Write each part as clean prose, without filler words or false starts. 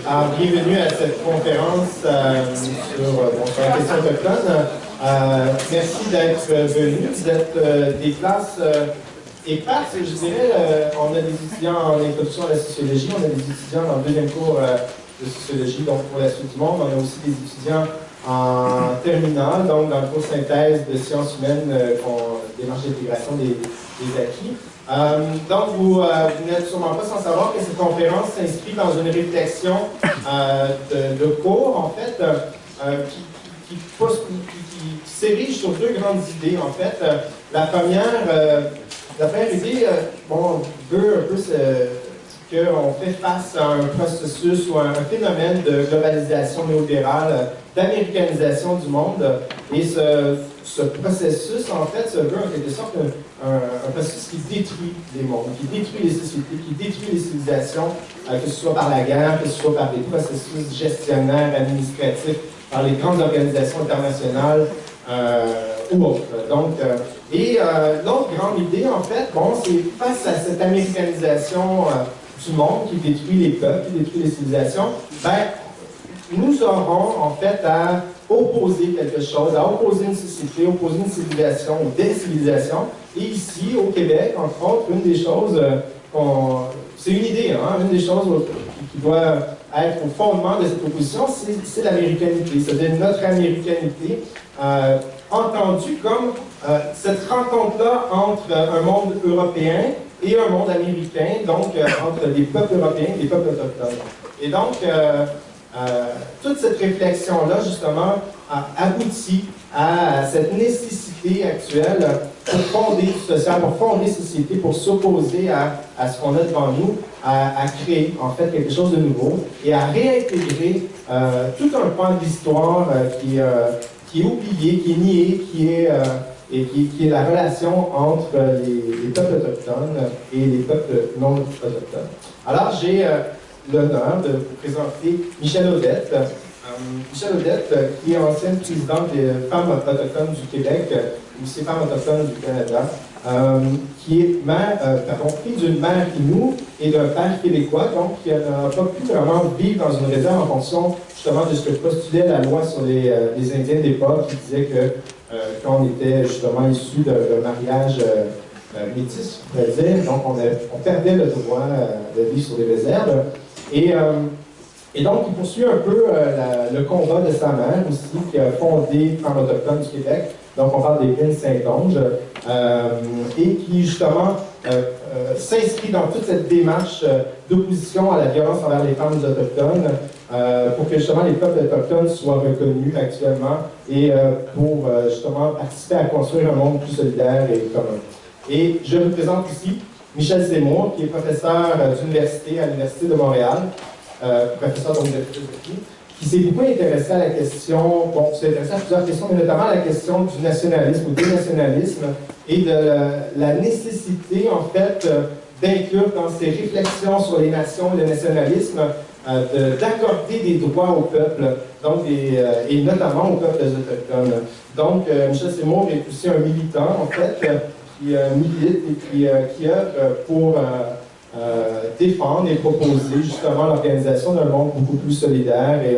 Bienvenue à cette conférence sur la question autochtone. Merci d'être venus. Vous êtes des classes éparses, je dirais. On a des étudiants en introduction à la sociologie, on a des étudiants dans le deuxième cours de sociologie, donc pour la suite du monde. On a aussi des étudiants en terminale, donc dans le cours synthèse de sciences humaines, démarche d'intégration des acquis. Donc, vous n'êtes sûrement pas sans savoir que cette conférence s'inscrit dans une réflexion de cours, en fait, qui s'érige sur deux grandes idées, en fait. La première idée, veut un peu qu'on fait face à un processus ou à un phénomène de globalisation néolibérale, d'américanisation du monde. Et ce processus, en fait, se veut en quelque sorte un processus qui détruit les mondes, qui détruit les sociétés, qui détruit les civilisations, que ce soit par la guerre, que ce soit par des processus gestionnaires, administratifs, par les grandes organisations internationales ou autres. Donc, l'autre grande idée, en fait, c'est face à cette américanisation du monde qui détruit les peuples, qui détruit les civilisations, nous aurons en fait à opposer quelque chose, à opposer une société, opposer une civilisation ou des civilisations. Et ici, au Québec, entre autres, une des choses, c'est une idée, une des choses qui doit être au fondement de cette opposition, c'est l'américanité, c'est-à-dire notre américanité, entendue comme cette rencontre-là entre un monde européen et un monde américain, donc entre des peuples européens et des peuples autochtones. Et donc, toute cette réflexion-là, justement, aboutit à cette nécessité actuelle pour fonder du social, pour fonder une société, pour s'opposer à ce qu'on a devant nous, à créer, en fait, quelque chose de nouveau et à réintégrer tout un pan de l'histoire qui est oublié, qui est nié, qui est la relation entre les peuples autochtones et les peuples non autochtones. Alors, j'ai l'honneur de vous présenter Michèle Audette. Michèle Audette, qui est ancienne présidente des Femmes autochtones du Québec, aussi Femmes autochtones du Canada, qui est fille d'une mère Innu et d'un père québécois, donc qui n'a pas pu vraiment vivre dans une réserve en fonction justement de ce que postulait la loi sur les Indiens d'époque, qui disait que quand on était justement issu d'un mariage métis, on pourrait dire, donc on perdait le droit de vivre sur des réserves. Et donc, il poursuit un peu le combat de sa mère aussi, qui a fondé Femmes autochtones du Québec. Donc, on parle des Pines Saint-Onge, et qui, justement, s'inscrit dans toute cette démarche d'opposition à la violence envers les femmes autochtones, pour que, justement, les peuples autochtones soient reconnus actuellement et pour, justement, participer à construire un monde plus solidaire et commun. Et je vous présente ici Michel Seymour, qui est professeur d'université à l'Université de Montréal, professeur donc de philosophie, qui s'est beaucoup intéressé à la question, s'est intéressé à plusieurs questions, mais notamment à la question du nationalisme ou du nationalisme et de la nécessité, en fait, d'inclure dans ses réflexions sur les nations et le nationalisme, d'accorder des droits au peuple, donc et notamment aux peuples autochtones. Donc, Michel Seymour est aussi un militant, en fait, qui milite et qui œuvre pour défendre et proposer justement l'organisation d'un monde beaucoup plus solidaire et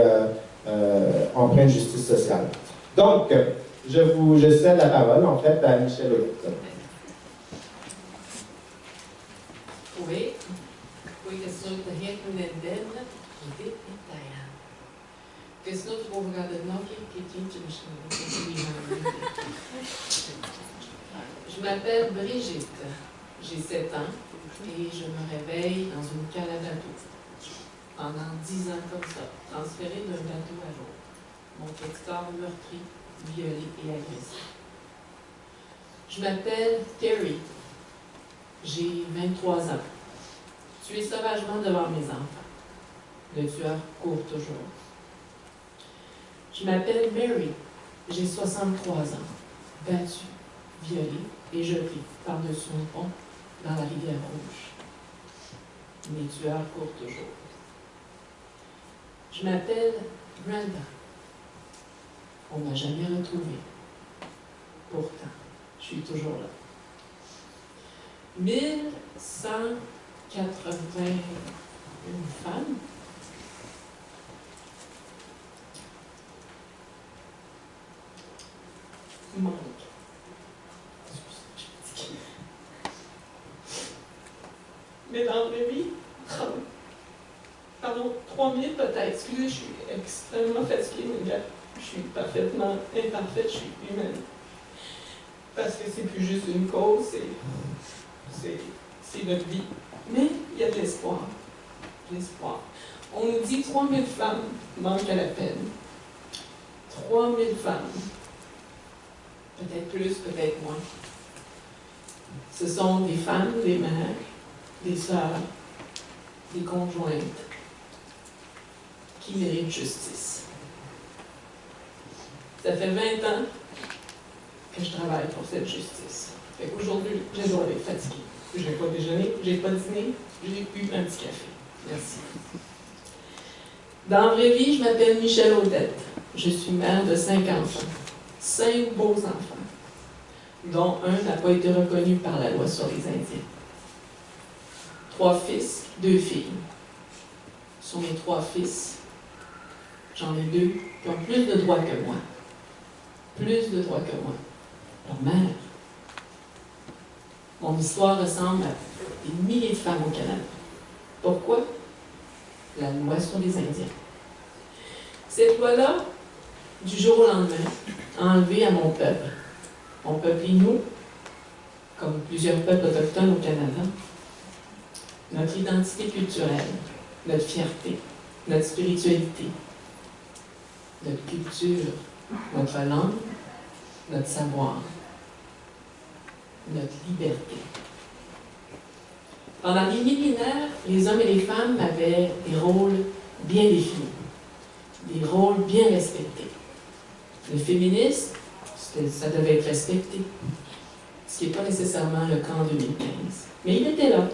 empreint de justice sociale. Donc, je cède la parole en fait à Michèle Audette. Oui, questão de reconhecimento de Itaia. Questão de governador que Je m'appelle Brigitte, j'ai 7 ans et je me réveille dans une cale à bateau. Pendant 10 ans comme ça, transférée d'un bateau à l'autre. Mon texteur meurtri, violé et agressé. Je m'appelle Terry, j'ai 23 ans. Tué sauvagement devant mes enfants. Le tueur court toujours. Je m'appelle Mary, j'ai 63 ans, battue, violée et jetée par-dessus un pont dans la rivière Rouge. Mes tueurs courent toujours. Je m'appelle Brenda. On ne m'a jamais retrouvée. Pourtant, je suis toujours là. 1181 femmes manque. Mais dans la vraie vie, 3000 peut-être. Excusez, je suis extrêmement fatiguée, mais gars, je suis parfaitement imparfaite, je suis humaine. Parce que c'est plus juste une cause, c'est notre vie. Mais il y a de l'espoir. L'espoir. On nous dit 3000 femmes manquent à la peine. 3000 femmes. Peut-être plus, peut-être moins. Ce sont des femmes, des mères, des sœurs, des conjointes qui méritent justice. Ça fait 20 ans que je travaille pour cette justice. Aujourd'hui, je dois être fatiguée. Je n'ai pas déjeuné, je n'ai pas dîné, j'ai eu un petit café. Merci. Dans la vraie vie, je m'appelle Michèle Audette. Je suis mère de 5 enfants. 5 beaux enfants, dont un n'a pas été reconnu par la loi sur les Indiens. 3 fils, 2 filles. Sur mes 3 fils, j'en ai 2 qui ont plus de droits que moi. Plus de droits que moi. Leur mère. Mon histoire ressemble à des milliers de femmes au Canada. Pourquoi? La loi sur les Indiens. Cette loi-là, du jour au lendemain, a enlevé à mon peuple Innu, comme plusieurs peuples autochtones au Canada, notre identité culturelle, notre fierté, notre spiritualité, notre culture, notre langue, notre savoir, notre liberté. Pendant des millénaires, les hommes et les femmes avaient des rôles bien définis, des rôles bien respectés. Le féminisme, ça devait être respecté, ce qui n'est pas nécessairement le cas en 2015. Mais il était là,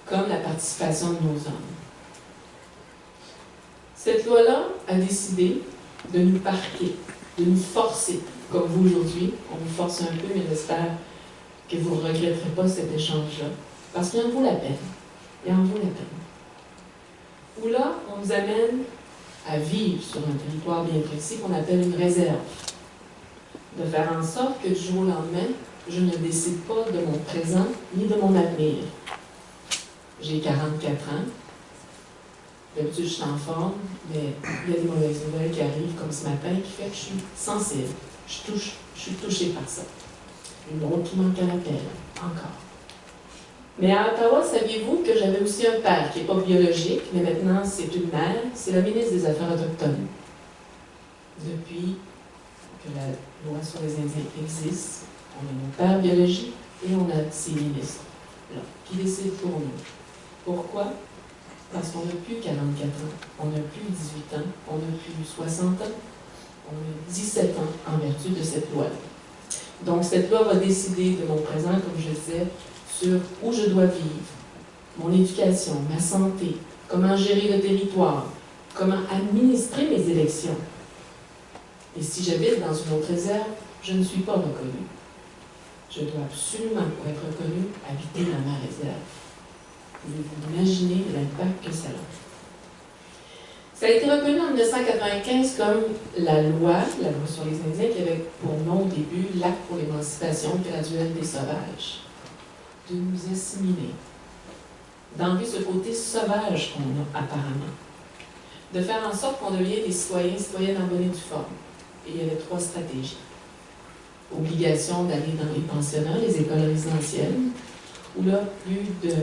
comme la participation de nos hommes. Cette loi-là a décidé de nous parquer, de nous forcer, comme vous aujourd'hui. On vous force un peu, mais j'espère que vous ne regretterez pas cet échange-là. Parce qu'il en vaut la peine. Il en vaut la peine. Où là, on nous amène à vivre sur un territoire bien précis qu'on appelle une réserve. De faire en sorte que du jour au lendemain, je ne décide pas de mon présent ni de mon avenir. J'ai 44 ans. D'habitude, je suis en forme, mais il y a des mauvaises nouvelles qui arrivent, comme ce matin, qui fait que je suis sensible. Je suis touchée par ça. Une autre qui manque à l'appel, encore. Mais à Ottawa, saviez-vous que j'avais aussi un père qui n'est pas biologique, mais maintenant c'est une mère, c'est la ministre des Affaires autochtones. Depuis que la loi sur les Indiens existe, on a nos pères biologiques et on a ces ministres-là qui décident pour nous. Pourquoi? Parce qu'on n'a plus 44 ans, on n'a plus 18 ans, on n'a plus 60 ans, on a 17 ans en vertu de cette loi-là. Donc cette loi va décider de mon présent, comme je disais, sur où je dois vivre, mon éducation, ma santé, comment gérer le territoire, comment administrer mes élections. Et si j'habite dans une autre réserve, je ne suis pas reconnue. Je dois absolument, pour être reconnue, habiter dans ma réserve. Pouvez-vous imaginer l'impact que ça a? Ça a été reconnu en 1995 comme la loi sur les Indiens, qui avait pour nom au début l'Acte pour l'émancipation graduelle des sauvages. De nous assimiler, d'enlever ce côté sauvage qu'on a apparemment, de faire en sorte qu'on devienne des citoyens, citoyennes en bonne et due forme. Et il y avait 3 stratégies. Obligation d'aller dans les pensionnats, les écoles résidentielles, où là, plus de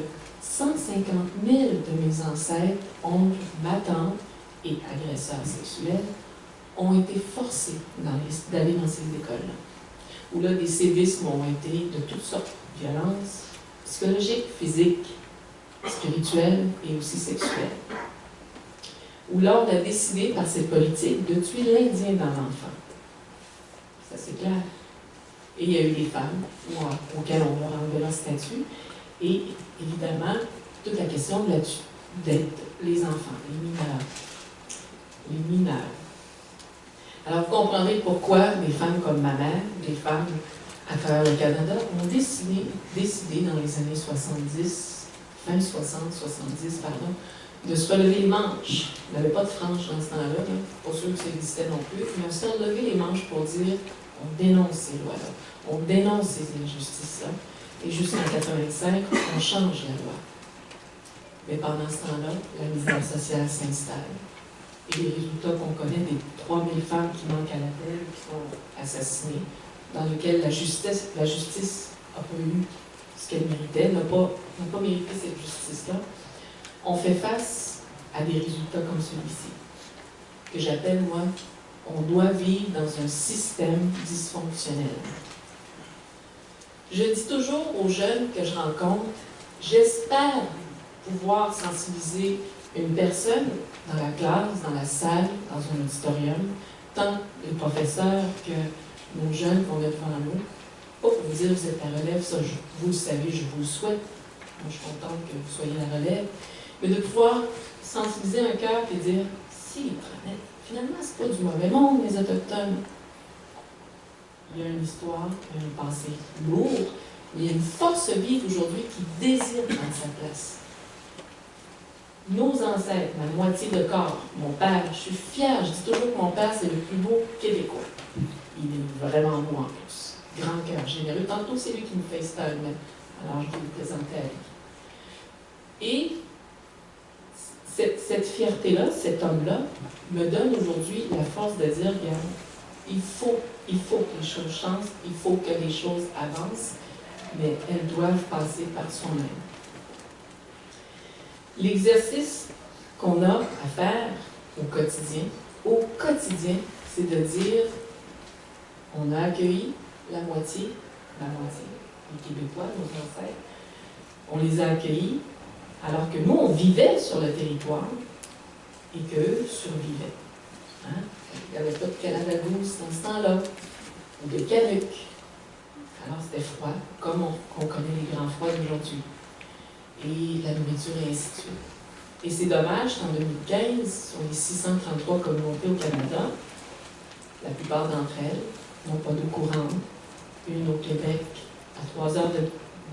150 000 de mes ancêtres, oncles, ma tante et agresseurs sexuels, ont été forcés d'aller dans ces écoles-là. Où là, des sévices m'ont été de toutes sortes, violences psychologiques, physiques, spirituelles et aussi sexuelles. Où là, on a décidé par cette politique de tuer l'Indien dans l'enfant. Ça, c'est clair. Et il y a eu des femmes auxquelles on leur a enlevé leur statut. Et évidemment, toute la question d'être les enfants, les mineurs. Les mineurs. Alors, vous comprendrez pourquoi des femmes comme ma mère, des femmes à travers le Canada, ont décidé dans les années 70, fin 60, 70, pardon, de se relever les manches. On n'avait pas de franges dans ce temps-là, pour ceux que ça existait non plus, mais on s'est relevé les manches pour dire On dénonce ces lois-là. On dénonce ces injustices-là. Et jusqu'en 85, on change la loi. Mais pendant ce temps-là, la misère sociale s'installe. Et les résultats qu'on connaît des 3000 femmes qui manquent à l'appel, qui sont assassinées, dans lequel la justice n'a pas eu ce qu'elle méritait, n'a pas mérité cette justice-là, on fait face à des résultats comme celui-ci, que j'appelle, moi, on doit vivre dans un système dysfonctionnel. Je dis toujours aux jeunes que je rencontre, j'espère pouvoir sensibiliser une personne dans la classe, dans la salle, dans un auditorium, tant les professeurs que nos jeunes qu'on a devant nous, pas pour vous dire vous êtes la relève, ça vous le savez, je vous le souhaite, moi je suis contente que vous soyez la relève, mais de pouvoir sensibiliser un cœur et dire, si les planètes, finalement c'est pas du mauvais monde, les Autochtones. Il y a une histoire, il y a un passé lourd, mais il y a une force vive aujourd'hui qui désire prendre sa place. Nos ancêtres, ma moitié de corps, mon père, je suis fière, je dis toujours que mon père c'est le plus beau Québécois. Il est vraiment beau en plus. Grand cœur, généreux. Tantôt c'est lui qui nous FaceTime, alors je vais le présenter à lui. Et cette fierté-là, cet homme-là, me donne aujourd'hui la force de dire, regarde, il faut que les choses changent, il faut que les choses avancent, mais elles doivent passer par soi-même. L'exercice qu'on a à faire au quotidien, c'est de dire, on a accueilli la moitié, les Québécois, nos ancêtres, on les a accueillis, alors que nous, on vivait sur le territoire et qu'eux survivaient. Hein? Il n'y avait pas de Canada-Goose dans ce temps-là, ou de Canuck. Alors c'était froid, comme on connaît les grands froids d'aujourd'hui. Et la nourriture et ainsi de suite. Et c'est dommage qu'en 2015, sur les 633 communautés au Canada, la plupart d'entre elles n'ont pas d'eau courante. Une au Québec, à 3 heures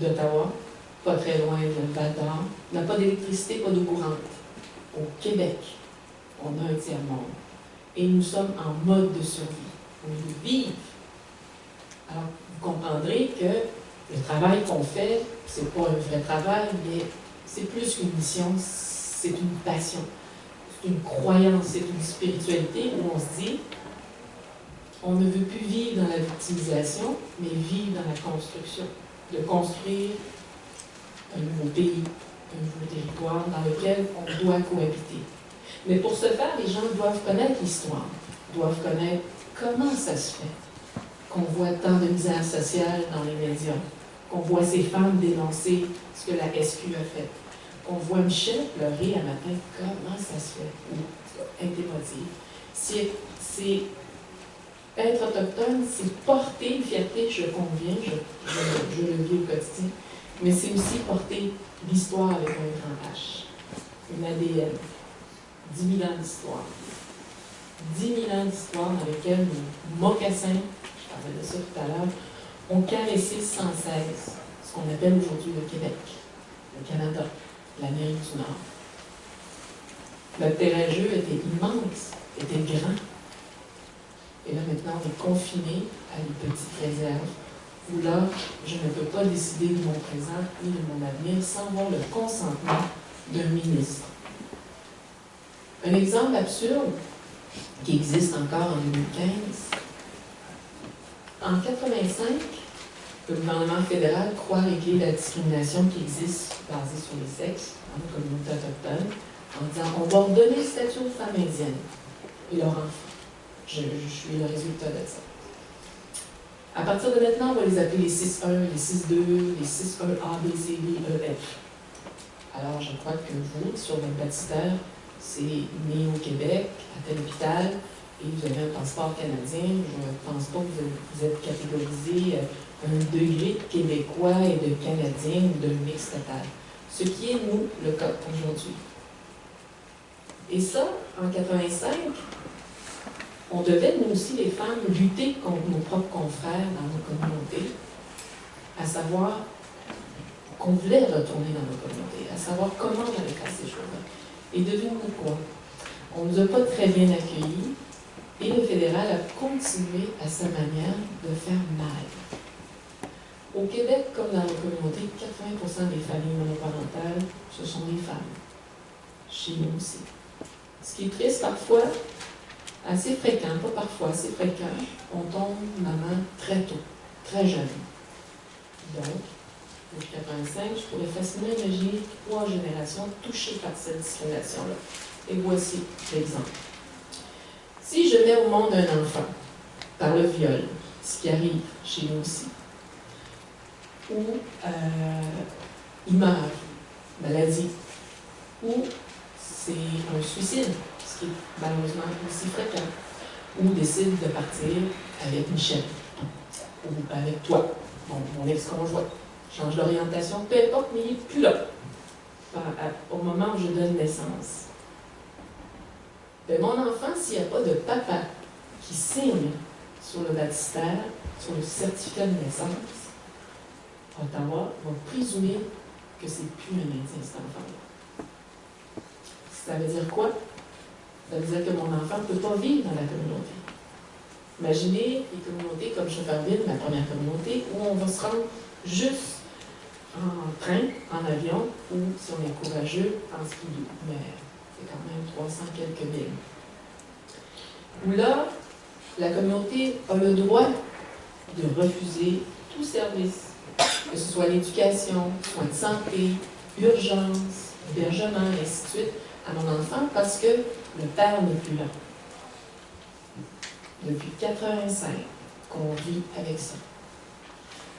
d'Ottawa, pas très loin de Val-d'Or, n'a pas d'électricité, pas d'eau courante. Au Québec, on a un tiers-monde. Et nous sommes en mode de survie. On veut vivre. Alors, vous comprendrez que le travail qu'on fait, c'est pas un vrai travail, mais c'est plus qu'une mission, c'est une passion. C'est une croyance, c'est une spiritualité où on se dit, on ne veut plus vivre dans la victimisation, mais vivre dans la construction. De construire un nouveau pays, un nouveau territoire dans lequel on doit cohabiter. Mais pour ce faire, les gens doivent connaître l'histoire, doivent connaître comment ça se fait qu'on voit tant de misère sociale dans les médias, qu'on voit ces femmes dénoncer ce que la SQ a fait, qu'on voit Michel pleurer un matin, comment ça se fait, ou interroger. C'est être autochtone, c'est porter une fierté, je conviens, je le vis au quotidien, mais c'est aussi porter l'histoire avec un grand H, une ADN, 10 000 ans d'histoire. 10 000 ans d'histoire dans lesquelles nos mocassins, je parlais de ça tout à l'heure, ont caressé sans cesse ce qu'on appelle aujourd'hui le Québec, le Canada, l'Amérique du Nord. Le terrain-jeu était immense, était grand. Et là, maintenant, on est confiné à des petites réserves où là, je ne peux pas décider de mon présent ni de mon avenir sans avoir le consentement d'un ministre. Un exemple absurde qui existe encore en 2015. En 1985, le gouvernement fédéral croit régler la discrimination qui existe basée sur les sexes dans les communautés autochtones en disant on va redonner le statut aux femmes indiennes et leurs enfants. Je suis le résultat de ça. À partir de maintenant, on va les appeler les 6-1, les 6-2, les 6-1A, B, C, D, E, F. Alors, je crois que vous, sur votre baptistère, c'est né au Québec, à tel hôpital, et vous avez un passeport canadien. Je ne pense pas que vous êtes catégorisé un degré de Québécois et de Canadien ou de mix total. Ce qui est, nous, le cas aujourd'hui. Et ça, en 85, on devait, nous aussi, les femmes, lutter contre nos propres confrères dans nos communautés, à savoir qu'on voulait retourner dans nos communautés, à savoir comment on allait faire ces choses-là. Et devinez quoi? On ne nous a pas très bien accueillis, Et le fédéral a continué à sa manière de faire mal. Au Québec, comme dans la communauté, 80% des familles monoparentales, ce sont des femmes. Chez nous aussi. Ce qui est triste, parfois, assez fréquent, pas parfois, assez fréquent, on tombe maman très tôt, très jeune. Donc, depuis 85, je pourrais facilement imaginer 3 générations touchées par cette discrimination-là. Et voici l'exemple. Si je mets au monde un enfant par le viol, ce qui arrive chez nous aussi, ou il meurt, maladie, ou c'est un suicide, ce qui est malheureusement aussi fréquent, ou décide de partir avec Michel, ou avec toi, mon ex-conjoint, change d'orientation, peu importe, mais il n'est plus là, au moment où je donne naissance. Ben, mon enfant, s'il n'y a pas de papa qui signe sur le baptistère, sur le certificat de naissance, Ottawa va présumer que c'est plus un Indien, cet enfant-là. Ça veut dire quoi? Ça veut dire que mon enfant ne peut pas vivre dans la communauté. Imaginez les communautés comme Schefferville, ma première communauté, où on va se rendre juste en train, en avion, ou si on est courageux, en skidoo. Mais c'est quand même 300 quelques milles. Où là, la communauté a le droit de refuser tout service, que ce soit l'éducation, soins de santé, urgence, hébergement, et ainsi de suite, à mon enfant, parce que le père n'est plus là. Depuis 85 qu'on vit avec ça.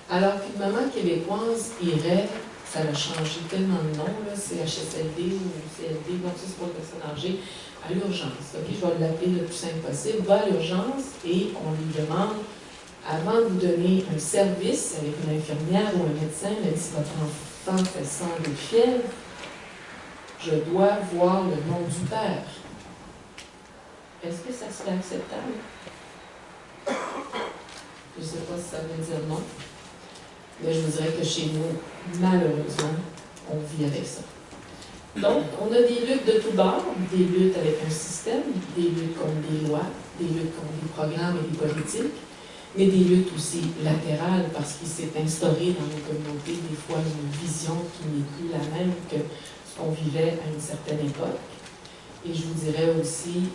Alors qu'une maman québécoise irait, ça a changé tellement de nom, CHSLD ou CLD, donc c'est pour les personnes âgées, à l'urgence. Okay, je vais l'appeler le plus simple possible. Va à l'urgence et on lui demande, avant de vous donner un service avec une infirmière ou un médecin, même si votre enfant fait sang de fièvre, je dois voir le nom du père. Est-ce que ça serait acceptable? Je ne sais pas si ça veut dire non. Mais je vous dirais que chez nous, malheureusement, on vit avec ça. Donc, on a des luttes de tous bords, des luttes avec un système, des luttes contre des lois, des luttes contre des programmes et des politiques, mais des luttes aussi latérales parce qu'il s'est instauré dans nos communautés des fois une vision qui n'est plus la même que ce qu'on vivait à une certaine époque. Et je vous dirais aussi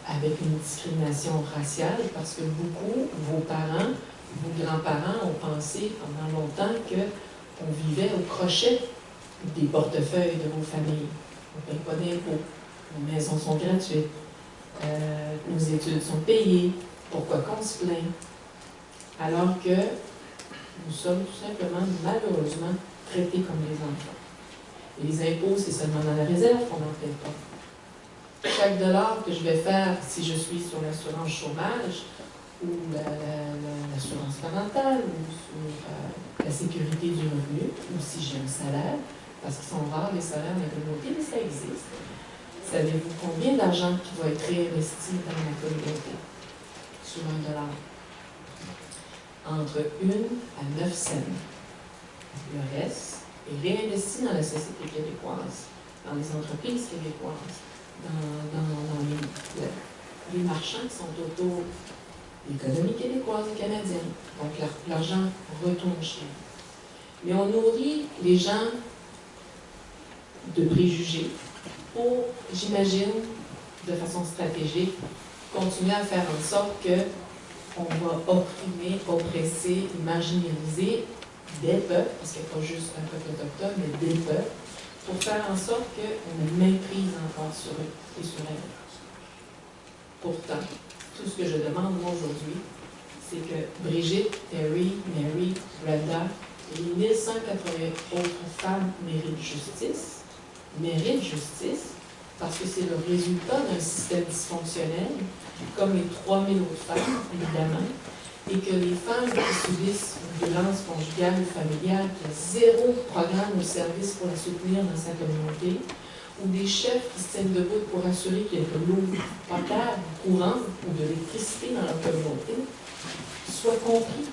avec une discrimination raciale parce que beaucoup, vos parents, vos grands-parents ont pensé pendant longtemps qu'on vivait au crochet des portefeuilles de vos familles. On ne paye pas d'impôts, nos maisons sont gratuites, nos études sont payées, pourquoi qu'on se plaint? Alors que nous sommes tout simplement, malheureusement, traités comme des enfants. Et les impôts, c'est seulement dans la réserve qu'on n'en paye pas. Chaque dollar que je vais faire, si je suis sur l'assurance chômage, ou l'assurance parentale, ou sur la sécurité du revenu, ou si j'ai un salaire, parce qu'ils sont rares les salaires dans la communauté, mais ça existe. Savez-vous combien d'argent qui va être réinvesti dans la communauté sur un dollar? Entre 1 à 9 cents. Le reste est réinvesti dans la société québécoise, dans les entreprises québécoises, dans les marchands qui sont autour de l'économie québécoise et canadienne. Donc l'argent retourne chez nous. Mais on nourrit les gens de préjugés pour, j'imagine, de façon stratégique, continuer à faire en sorte qu'on va opprimer, oppresser, marginaliser des peuples, parce qu'il n'y a pas juste un peuple autochtone, mais des peuples, pour faire en sorte qu'on ait méprise encore sur eux et sur elles. Pourtant, tout ce que je demande moi aujourd'hui, c'est que Brigitte, Terry, Mary, Brenda et les 1180 autres femmes méritent justice parce que c'est le résultat d'un système dysfonctionnel, comme les 3000 autres femmes, évidemment, et que les femmes qui subissent une violence conjugale ou familiale, qui a zéro programme ou service pour la soutenir dans sa communauté, ou des chefs qui se tiennent debout pour assurer qu'il y ait de l'eau potable, courante ou de l'électricité dans leur communauté, soient compris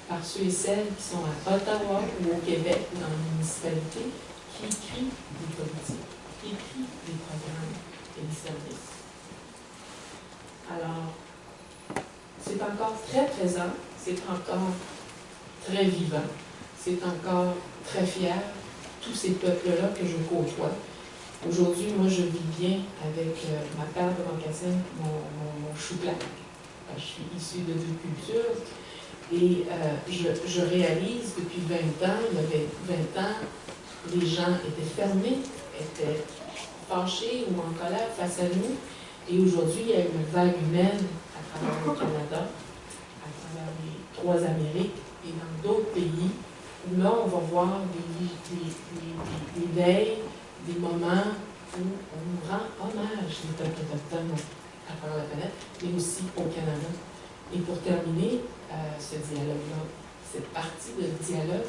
par ceux et celles qui sont à Ottawa ou au Québec ou dans les municipalités, qui écrivent des politiques, qui écrivent des programmes et des services. Alors, c'est encore très présent, c'est encore très vivant, c'est encore très fier, tous ces peuples-là que je côtoie. Aujourd'hui, moi, je vis bien avec ma paire de mocassins, mon chou-plat. Je suis issue de deux cultures et je réalise depuis 20 ans, il y avait 20 ans, les gens étaient fermés, étaient fâchés ou en colère face à nous. Et aujourd'hui, il y a une vague humaine à travers le Canada, à travers les 3 Amériques et dans d'autres pays, où là, on va voir des veilles, des moments où on rend hommage aux peuples autochtones à travers la planète, mais aussi au Canada. Et pour terminer ce dialogue-là, cette partie de dialogue,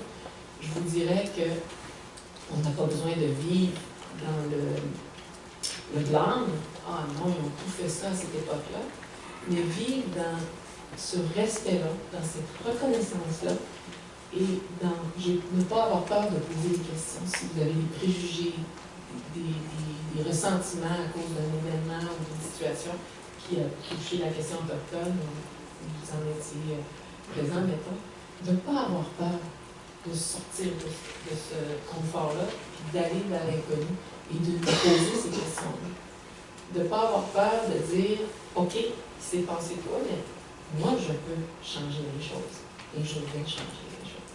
je vous dirais qu'on n'a pas besoin de vivre dans le glam. Ah non, ils ont tout fait ça à cette époque-là. Mais vivre dans ce respect-là, dans cette reconnaissance-là, et ne pas avoir peur de poser des questions. Si vous avez des préjugés, des ressentiments à cause d'un événement ou d'une situation qui a touché la question autochtone, vous en étiez présent, mettons, de ne pas avoir peur de sortir de ce confort-là, puis d'aller vers l'inconnu et de poser ces questions-là. De ne pas avoir peur de dire, OK, il s'est passé quoi, mais moi, je peux changer les choses et je vais changer les choses.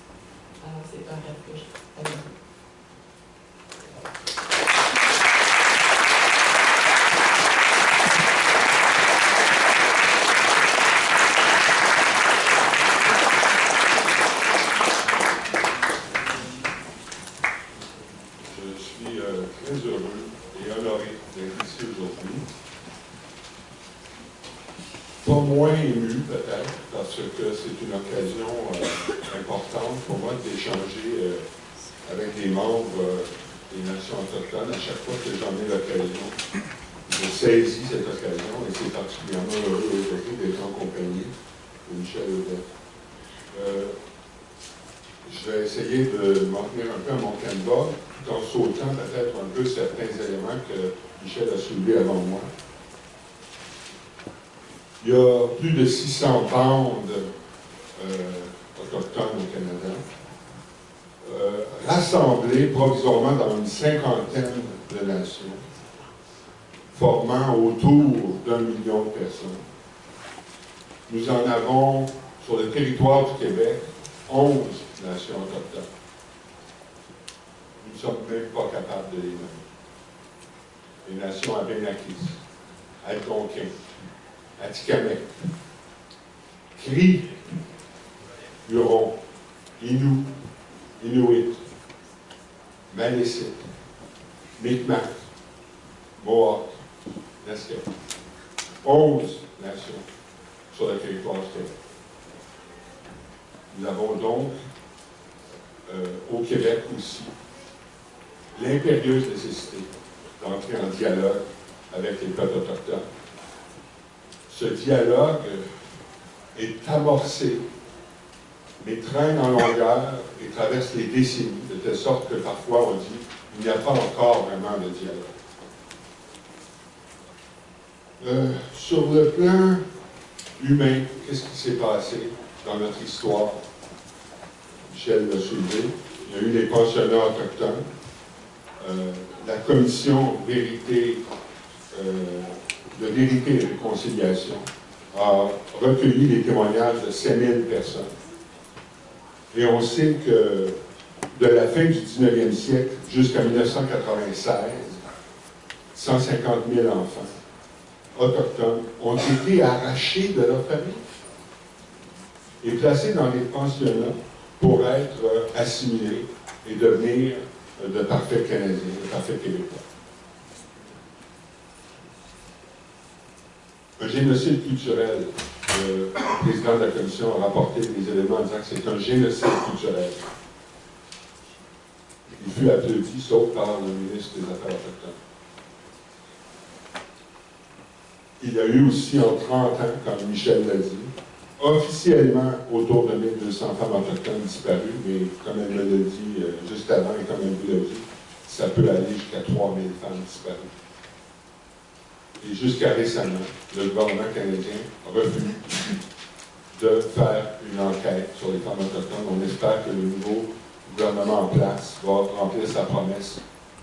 Alors, c'est un rêve que j'ai. Très heureux et honoré d'être ici aujourd'hui. Pas moins ému peut-être, parce que c'est une occasion importante pour moi d'échanger avec des membres des nations autochtones. À chaque fois que j'en ai l'occasion, je saisis cette occasion et c'est particulièrement heureux aujourd'hui d'être en compagnie de Michel Audette. Je vais essayer de m'en tenir un peu à mon canevas, tout en sautant peut-être un peu certains éléments que Michel a soulevés avant moi. Il y a plus de 600 bandes autochtones au Canada, rassemblées provisoirement dans une cinquantaine de nations, formant autour d'1 million de personnes. Nous en avons sur le territoire du Québec 11 nations autochtones. Nous ne sommes même pas capables de les nommer. Les nations Abénakis, Algonquins, Atikamekw, Cris, Hurons, Innu, Inuit, Malécite, Mi'kmaq, Mohawk, Nesket. 11 nations sur le territoire du Québec. Nous avons donc, au Québec aussi, l'impérieuse nécessité d'entrer en dialogue avec les peuples autochtones. Ce dialogue est amorcé, mais traîne en longueur et traverse les décennies, de telle sorte que parfois on dit qu'il n'y a pas encore vraiment de dialogue. Sur le plan humain, qu'est-ce qui s'est passé dans notre histoire? Michel l'a soulevé. Il y a eu les pensionnats autochtones. La commission de vérité et réconciliation a recueilli les témoignages de 5000 personnes. Et on sait que de la fin du 19e siècle jusqu'à 1996, 150 000 enfants autochtones ont été arrachés de leur famille et placés dans des pensionnats pour être assimilés et devenir de parfaits Canadiens, de parfaits Québécois. Un génocide culturel. Le président de la commission a rapporté des éléments en disant que c'est un génocide culturel. Il fut applaudi, sauf par le ministre des Affaires autochtones. Il y a eu aussi en 30 ans, comme Michel l'a dit, officiellement autour de 1200 femmes autochtones disparues, mais comme elle me l'a dit juste avant et comme elle vous l'a dit, ça peut aller jusqu'à 3000 femmes disparues. Et jusqu'à récemment, le gouvernement canadien refuse de faire une enquête sur les femmes autochtones. On espère que le nouveau gouvernement en place va remplir sa promesse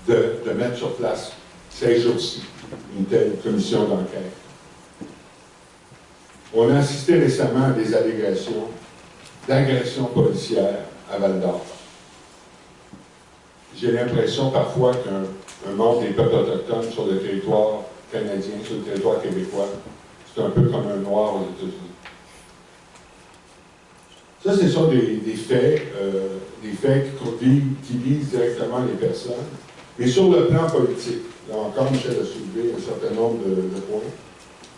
de mettre sur place ces jours-ci une telle commission d'enquête. On a assisté récemment à des allégations d'agression policière à Val-d'Or. J'ai l'impression parfois qu'un membre des peuples autochtones sur le territoire canadien, sur le territoire québécois, c'est un peu comme un noir aux États-Unis. Ça, ce sont des faits qui visent directement les personnes. Mais sur le plan politique, là encore, Michel a soulevé un certain nombre de points.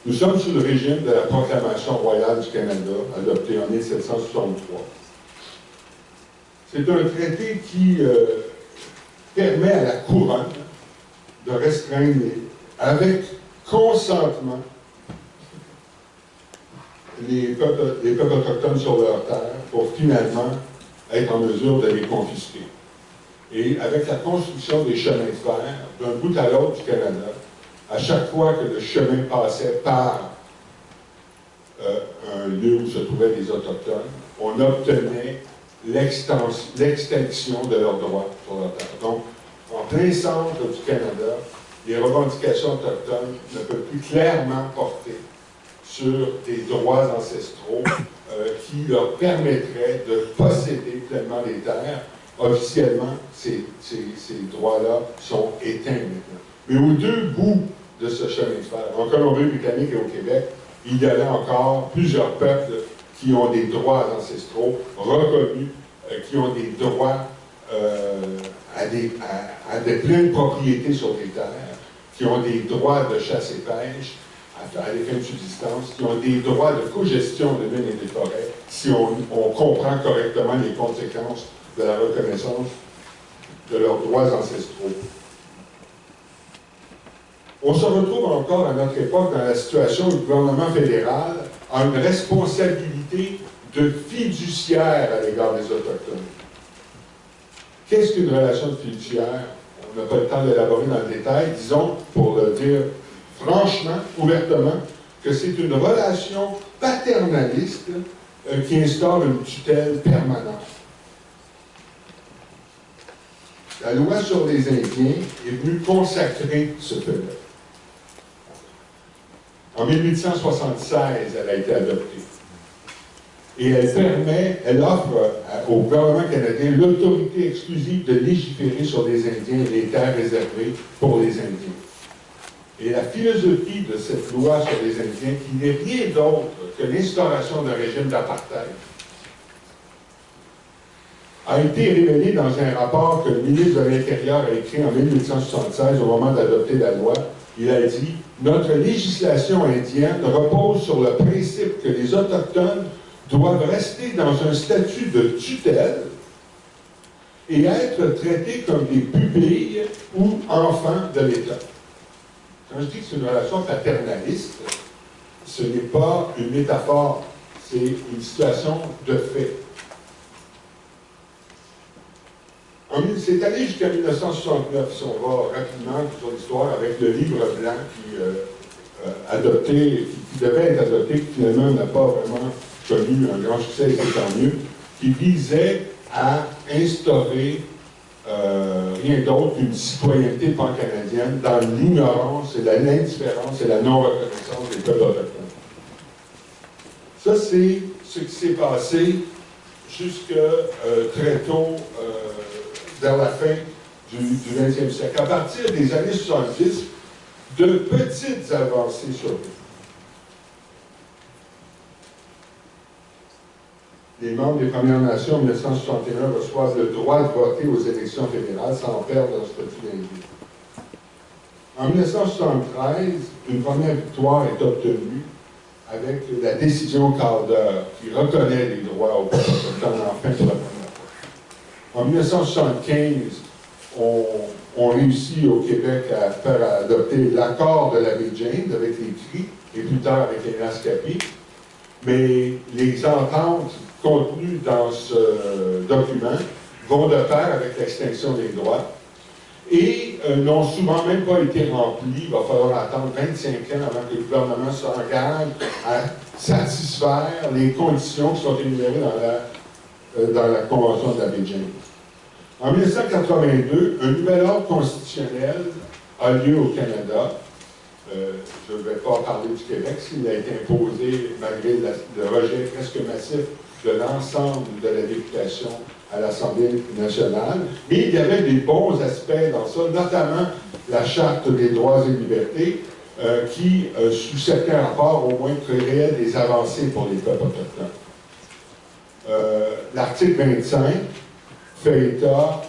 Nous sommes sous le régime de la Proclamation royale du Canada, adoptée en 1763. C'est un traité qui permet à la couronne de restreindre, avec consentement, les peuples autochtones sur leur terre pour finalement être en mesure de les confisquer. Et avec la construction des chemins de fer d'un bout à l'autre du Canada, à chaque fois que le chemin passait par un lieu où se trouvaient des Autochtones, on obtenait l'extinction de leurs droits sur leur terre. Donc, en plein centre du Canada, les revendications autochtones ne peuvent plus clairement porter sur des droits ancestraux qui leur permettraient de posséder pleinement les terres. Officiellement, ces droits-là sont éteints maintenant. Mais aux deux bouts de ce chemin de fer, en Colombie-Britannique et au Québec, il y avait encore plusieurs peuples qui ont des droits ancestraux reconnus, qui ont des droits à des pleines propriétés sur les terres, qui ont des droits de chasse et pêche, à des fins de subsistance, qui ont des droits de cogestion de mines et des forêts, si on comprend correctement les conséquences de la reconnaissance de leurs droits ancestraux. On se retrouve encore à notre époque dans la situation où le gouvernement fédéral a une responsabilité de fiduciaire à l'égard des Autochtones. Qu'est-ce qu'une relation de fiduciaire? On n'a pas le temps d'élaborer dans le détail. Disons, pour le dire franchement, ouvertement, que c'est une relation paternaliste qui instaure une tutelle permanente. La loi sur les Indiens est venue consacrer ce fait-là. En 1876, elle a été adoptée. Et elle offre au gouvernement canadien l'autorité exclusive de légiférer sur les Indiens et les terres réservées pour les Indiens. Et la philosophie de cette loi sur les Indiens, qui n'est rien d'autre que l'instauration d'un régime d'apartheid, a été révélée dans un rapport que le ministre de l'Intérieur a écrit en 1876 au moment d'adopter la loi. Il a dit « Notre législation indienne repose sur le principe que les Autochtones doivent rester dans un statut de tutelle et être traités comme des pupilles ou enfants de l'État. » Quand je dis que c'est une relation paternaliste, ce n'est pas une métaphore, c'est une situation de fait. C'est allé jusqu'à 1969, si on va rapidement sur l'histoire, avec le livre blanc qui devait être adopté, qui finalement n'a pas vraiment connu un grand succès, et c'est tant mieux, qui visait à instaurer rien d'autre qu'une citoyenneté pan-canadienne dans l'ignorance et l'indifférence et la non-reconnaissance des peuples autochtones. Ça, c'est ce qui s'est passé jusque très tôt vers la fin du 20e siècle. À partir des années 70, de petites avancées surviennent. Les membres des Premières Nations en 1961 reçoivent le droit de voter aux élections fédérales sans perdre leur statut d'individu. En 1973, une première victoire est obtenue avec la décision Calder qui reconnaît les droits aux peuples autochtones enfin pour la première fois. En 1975, on réussit au Québec à faire adopter l'accord de la baie James avec les Cris et plus tard avec les Naskapi. Mais les ententes contenues dans ce document vont de pair avec l'extinction des droits et n'ont souvent même pas été remplies. Il va falloir attendre 25 ans avant que le gouvernement s'engage à satisfaire les conditions qui sont énumérées dans la Convention de la baie James. En 1982, un nouvel ordre constitutionnel a lieu au Canada. Je ne vais pas parler du Québec, s'il a été imposé malgré le rejet presque massif de l'ensemble de la députation à l'Assemblée nationale. Mais il y avait des bons aspects dans ça, notamment la Charte des droits et libertés, qui, sous certains rapports, au moins, créait des avancées pour les peuples autochtones. L'article 25 fait état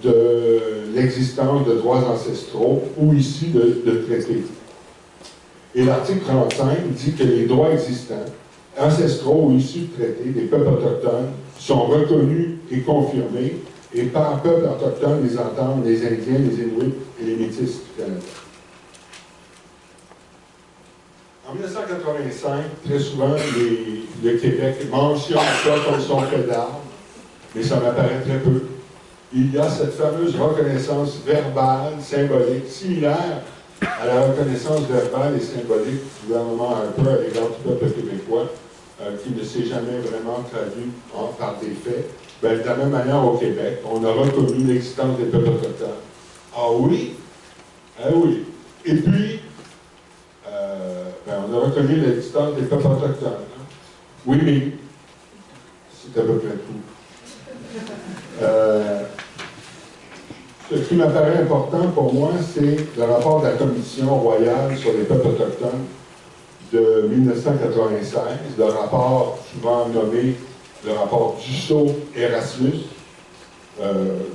de l'existence de droits ancestraux ou issus de traités. Et l'article 35 dit que les droits existants, ancestraux ou issus de traités des peuples autochtones sont reconnus et confirmés, et par peuple autochtone, les entendent les Indiens, les Inuits et les Métis du Canada. En 1985, très souvent, le Québec mentionne ça comme son fait d'armes, mais ça m'apparaît très peu. Il y a cette fameuse reconnaissance verbale, symbolique, similaire à la reconnaissance verbale et symbolique du gouvernement Harper à l'égard du peuple québécois, qui ne s'est jamais vraiment traduit par des faits. Ben, de la même manière, au Québec, on a reconnu l'existence des peuples autochtones. Ah oui? Ah oui. Et puis, on a reconnu l'existence des peuples autochtones. Hein? Oui, mais c'est à peu près tout. Ce qui m'apparaît important pour moi, c'est le rapport de la Commission royale sur les peuples autochtones de 1996, le rapport souvent nommé le rapport Dussault-Erasmus,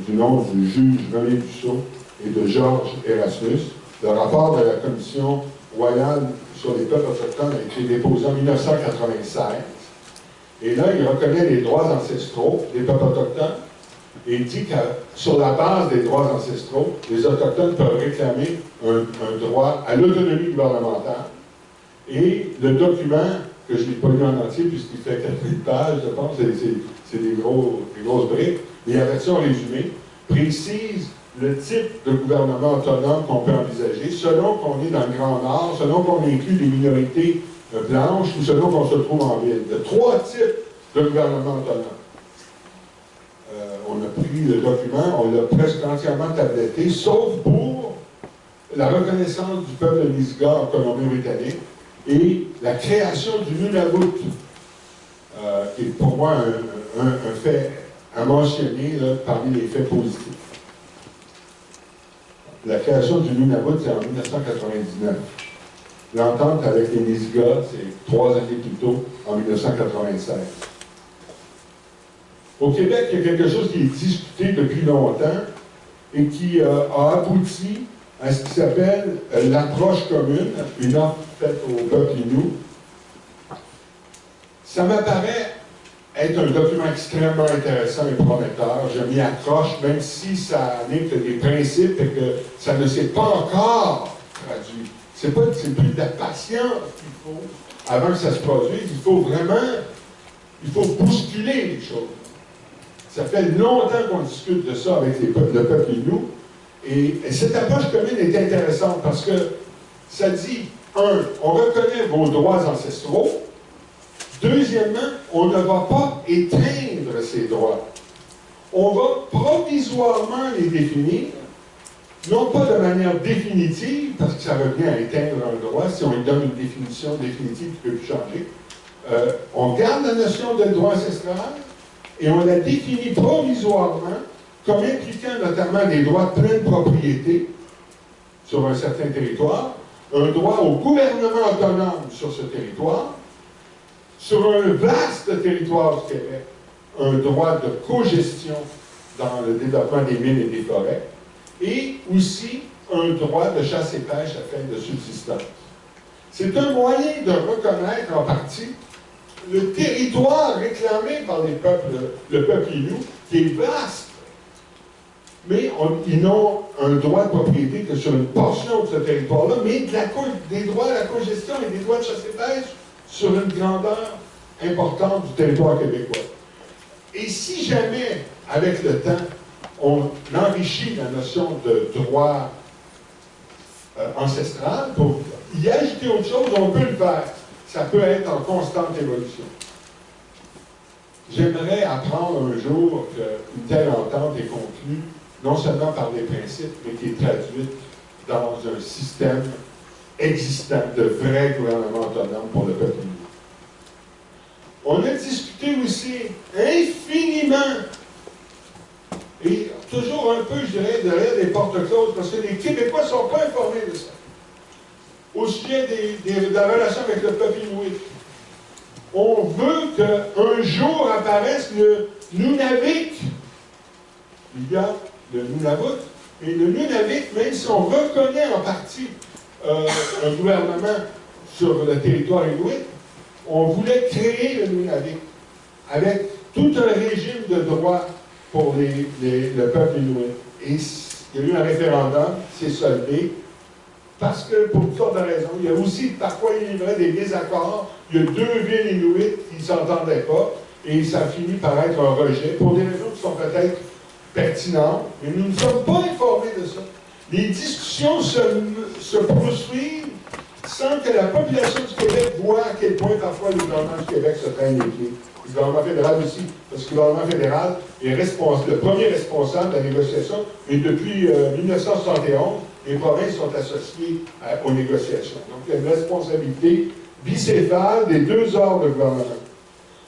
du nom du juge René Dussault et de Georges Erasmus. Le rapport de la Commission royale sur les peuples autochtones a été déposé en 1996. Et là, il reconnaît les droits ancestraux des peuples autochtones et il dit que sur la base des droits ancestraux, les Autochtones peuvent réclamer un droit à l'autonomie gouvernementale. Et le document, que je n'ai pas lu en entier puisqu'il fait 4000 pages, je pense, c'est des grosses briques, mais la version résumée précise le type de gouvernement autonome qu'on peut envisager, selon qu'on est dans le Grand Nord, selon qu'on inclut des minorités blanches ou selon qu'on se trouve en ville. Il y a 3 types de gouvernement autonome. On a pris le document, on l'a presque entièrement tabletté, sauf pour la reconnaissance du peuple Nisga'a en Colombie-Britannique et la création du Nunavut, qui est pour moi un fait à mentionner là, parmi les faits positifs. La création du Nunavut, c'est en 1999. L'entente avec les Nisga'a, c'est 3 années plus tôt, en 1996. Au Québec, il y a quelque chose qui est discuté depuis longtemps et qui a abouti à ce qui s'appelle l'approche commune, une offre faite au peuple Innu. Ça m'apparaît être un document extrêmement intéressant et prometteur. Je m'y accroche, même si ça n'est que des principes et que ça ne s'est pas encore traduit. C'est plus de la patience qu'il faut avant que ça se produise. Il faut bousculer les choses. Ça fait longtemps qu'on discute de ça avec le peuple Innu. Et cette approche commune est intéressante parce que ça dit, on reconnaît vos droits ancestraux. Deuxièmement, on ne va pas éteindre ces droits. On va provisoirement les définir, non pas de manière définitive, parce que ça revient à éteindre un droit si on lui donne une définition définitive qui ne peut plus changer. On garde la notion de droit ancestral et on la définit provisoirement comme impliquant notamment des droits de pleine propriété sur un certain territoire, un droit au gouvernement autonome sur ce territoire, sur un vaste territoire du Québec, un droit de cogestion dans le développement des mines et des forêts, et aussi un droit de chasse et pêche à fin de subsistance. C'est un moyen de reconnaître en partie le territoire réclamé par le peuple Innu, qui est vaste, mais ils n'ont un droit de propriété que sur une portion de ce territoire-là, mais des droits à la cogestion et des droits de chasse et pêche sur une grandeur importante du territoire québécois. Et si jamais, avec le temps, on enrichit la notion de droit ancestral pour y ajouter autre chose, on peut le faire. ça peut être en constante évolution. J'aimerais apprendre un jour qu'une telle entente est conclue, non seulement par des principes, mais qui est traduite dans un système existant de vrai gouvernement autonome pour le peuple inuit. On a discuté aussi infiniment, et toujours un peu, je dirais, derrière les portes closes, parce que les Québécois ne sont pas informés de ça, au sujet de la relation avec le peuple inuit. On veut qu'un jour apparaisse le Nunavik. Il y a le Nunavut, et le Nunavik, même si on reconnaît en partie un gouvernement sur le territoire inuit, on voulait créer le Nunavik avec tout un régime de droit pour le peuple inuit. Et il y a eu un référendum, c'est soldé, parce que, pour toutes sortes de raisons, il y a aussi, parfois, il y avait des désaccords. Il y a deux villes inuites qui ne s'entendaient pas, et ça finit par être un rejet, pour des raisons qui sont peut-être pertinentes, mais nous ne sommes pas informés de ça. Les discussions se poursuivent sans que la population du Québec voit à quel point, parfois, le gouvernement du Québec se traîne les pieds. Le gouvernement fédéral aussi, parce que le gouvernement fédéral est le premier responsable de la négociation, et depuis 1971, les provinces sont associées aux négociations. Donc, il y a une responsabilité bicéphale des deux ordres de gouvernement.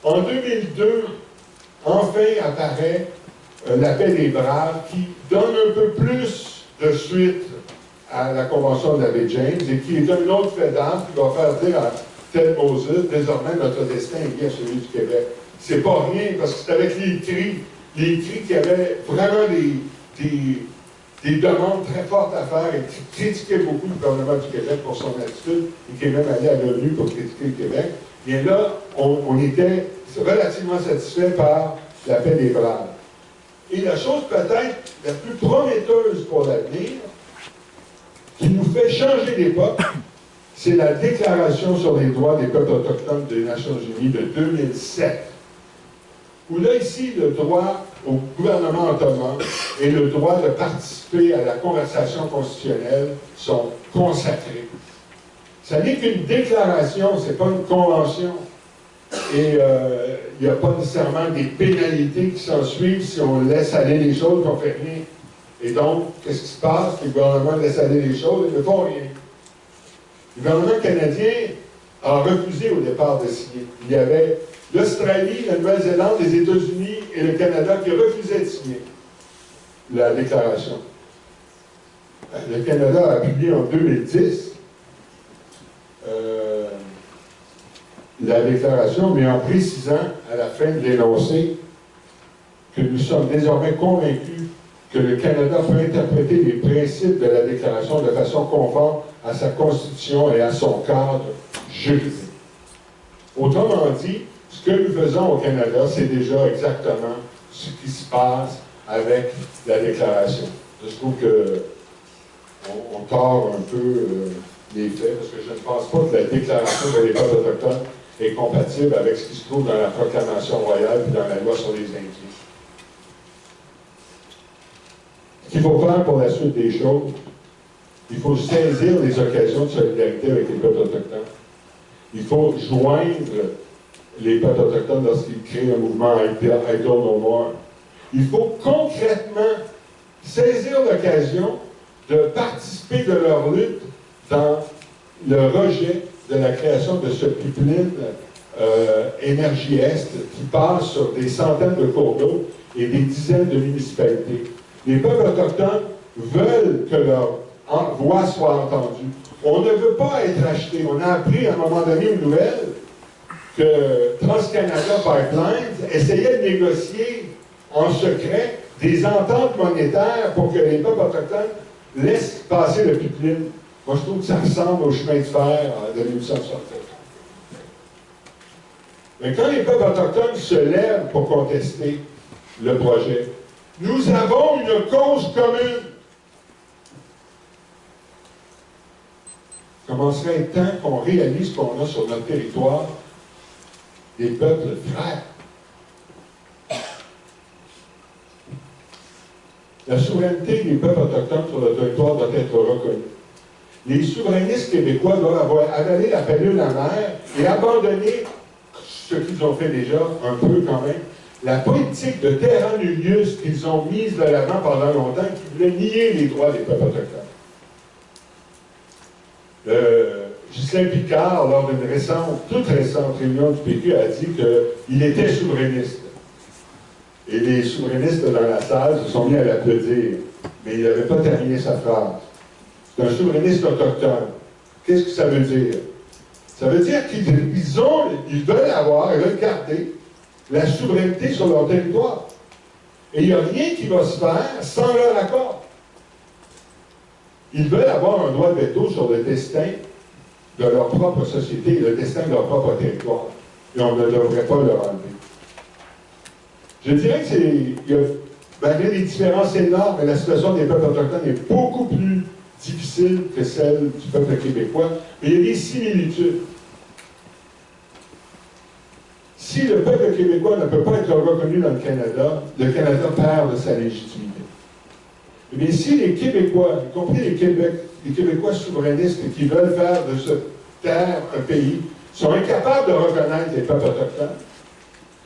En 2002, enfin apparaît la paix des Braves qui donne un peu plus de suite à la Convention de la baie James et qui est un autre fait d'armes qui va faire dire à Ted Moses, désormais notre destin est lié à celui du Québec. C'est pas rien, parce que c'est avec les cris qui avaient vraiment des demandes très fortes à faire et qui critiquaient beaucoup le gouvernement du Québec pour son attitude et qui est même allé à l'ONU pour critiquer le Québec. Bien là, on était relativement satisfait par la paix des Braves. Et la chose peut-être la plus prometteuse pour l'avenir, qui nous fait changer d'époque, c'est la Déclaration sur les droits des peuples autochtones des Nations Unies de 2007. Où là, ici, le droit au gouvernement autonome et le droit de participer à la conversation constitutionnelle sont consacrés. Ça n'est qu'une déclaration, ce n'est pas une convention. Et il n'y a pas nécessairement des pénalités qui s'en suivent si on laisse aller les choses, qu'on ne fait rien. Et donc, qu'est-ce qui se passe? Le gouvernement laisse aller les choses et ne font rien. Le gouvernement canadien a refusé au départ de signer. Il y avait l'Australie, la Nouvelle-Zélande, les États-Unis et le Canada qui refusaient de signer la déclaration. Le Canada a publié en 2010 la déclaration, mais en précisant à la fin de l'énoncé que nous sommes désormais convaincus que le Canada peut interpréter les principes de la déclaration de façon conforme à sa constitution et à son cadre juridique. Autrement dit, ce que nous faisons au Canada, c'est déjà exactement ce qui se passe avec la déclaration. Je trouve qu'on tord un peu les faits, parce que je ne pense pas que la déclaration de les peuples autochtones est compatible avec ce qui se trouve dans la proclamation royale et dans la loi sur les Indiens. Ce qu'il faut faire pour la suite des choses, il faut saisir les occasions de solidarité avec les peuples autochtones. Il faut joindre les peuples autochtones lorsqu'ils créent un mouvement I Don't Know More. Il faut concrètement saisir l'occasion de participer de leur lutte dans le rejet de la création de ce pipeline Énergie Est qui passe sur des centaines de cours d'eau et des dizaines de municipalités. Les peuples autochtones veulent que leur voix soit entendue. On ne veut pas être acheté. On a appris à un moment donné une nouvelle que TransCanada Pipelines essayait de négocier en secret des ententes monétaires pour que les peuples autochtones laissent passer le pipeline. Moi, je trouve que ça ressemble au chemin de fer de 1860. Mais quand les peuples autochtones se lèvent pour contester le projet, nous avons une cause commune. Il commencerait à être temps qu'on réalise qu'on a sur notre territoire des peuples frères. La souveraineté des peuples autochtones sur le territoire doit être reconnue. les souverainistes québécois doivent avoir avalé la pilule amère et abandonné ce qu'ils ont fait déjà, un peu quand même, la politique de terra nullius qu'ils ont mise de l'avant pendant longtemps, qui voulait nier les droits des peuples autochtones. Ghislain Picard, lors d'une toute récente réunion du PQ, a dit qu'il était souverainiste. Et les souverainistes dans la salle se sont mis à l'applaudir. Mais il n'avait pas terminé sa phrase. C'est un souverainiste autochtone. Qu'est-ce que ça veut dire? Ça veut dire qu'ils veulent avoir, ils veulent garder la souveraineté sur leur territoire. Et il n'y a rien qui va se faire sans leur accord. Ils veulent avoir un droit de veto sur le destin de leur propre société, le destin de leur propre territoire. Et on ne devrait pas leur enlever. Je dirais qu'il y a malgré des différences énormes, mais la situation des peuples autochtones est beaucoup plus difficile que celle du peuple québécois. Mais il y a des similitudes. Si le peuple québécois ne peut pas être reconnu dans le Canada perd de sa légitimité. Eh bien, si les Québécois, y compris les Québécois souverainistes qui veulent faire de cette terre un pays, sont incapables de reconnaître les peuples autochtones,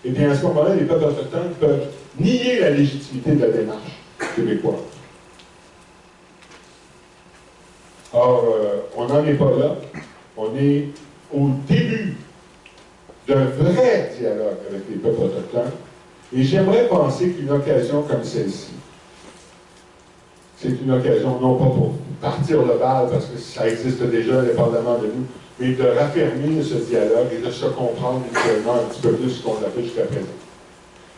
eh bien, à ce moment-là, les peuples autochtones peuvent nier la légitimité de la démarche québécoise. Or, on n'en est pas là. On est au début d'un vrai dialogue avec les peuples autochtones. Et j'aimerais penser qu'une occasion comme celle-ci, c'est une occasion non pas pour partir le bal, parce que ça existe déjà indépendamment de nous, mais de raffermir ce dialogue et de se comprendre mutuellement un petit peu plus ce qu'on a fait jusqu'à présent.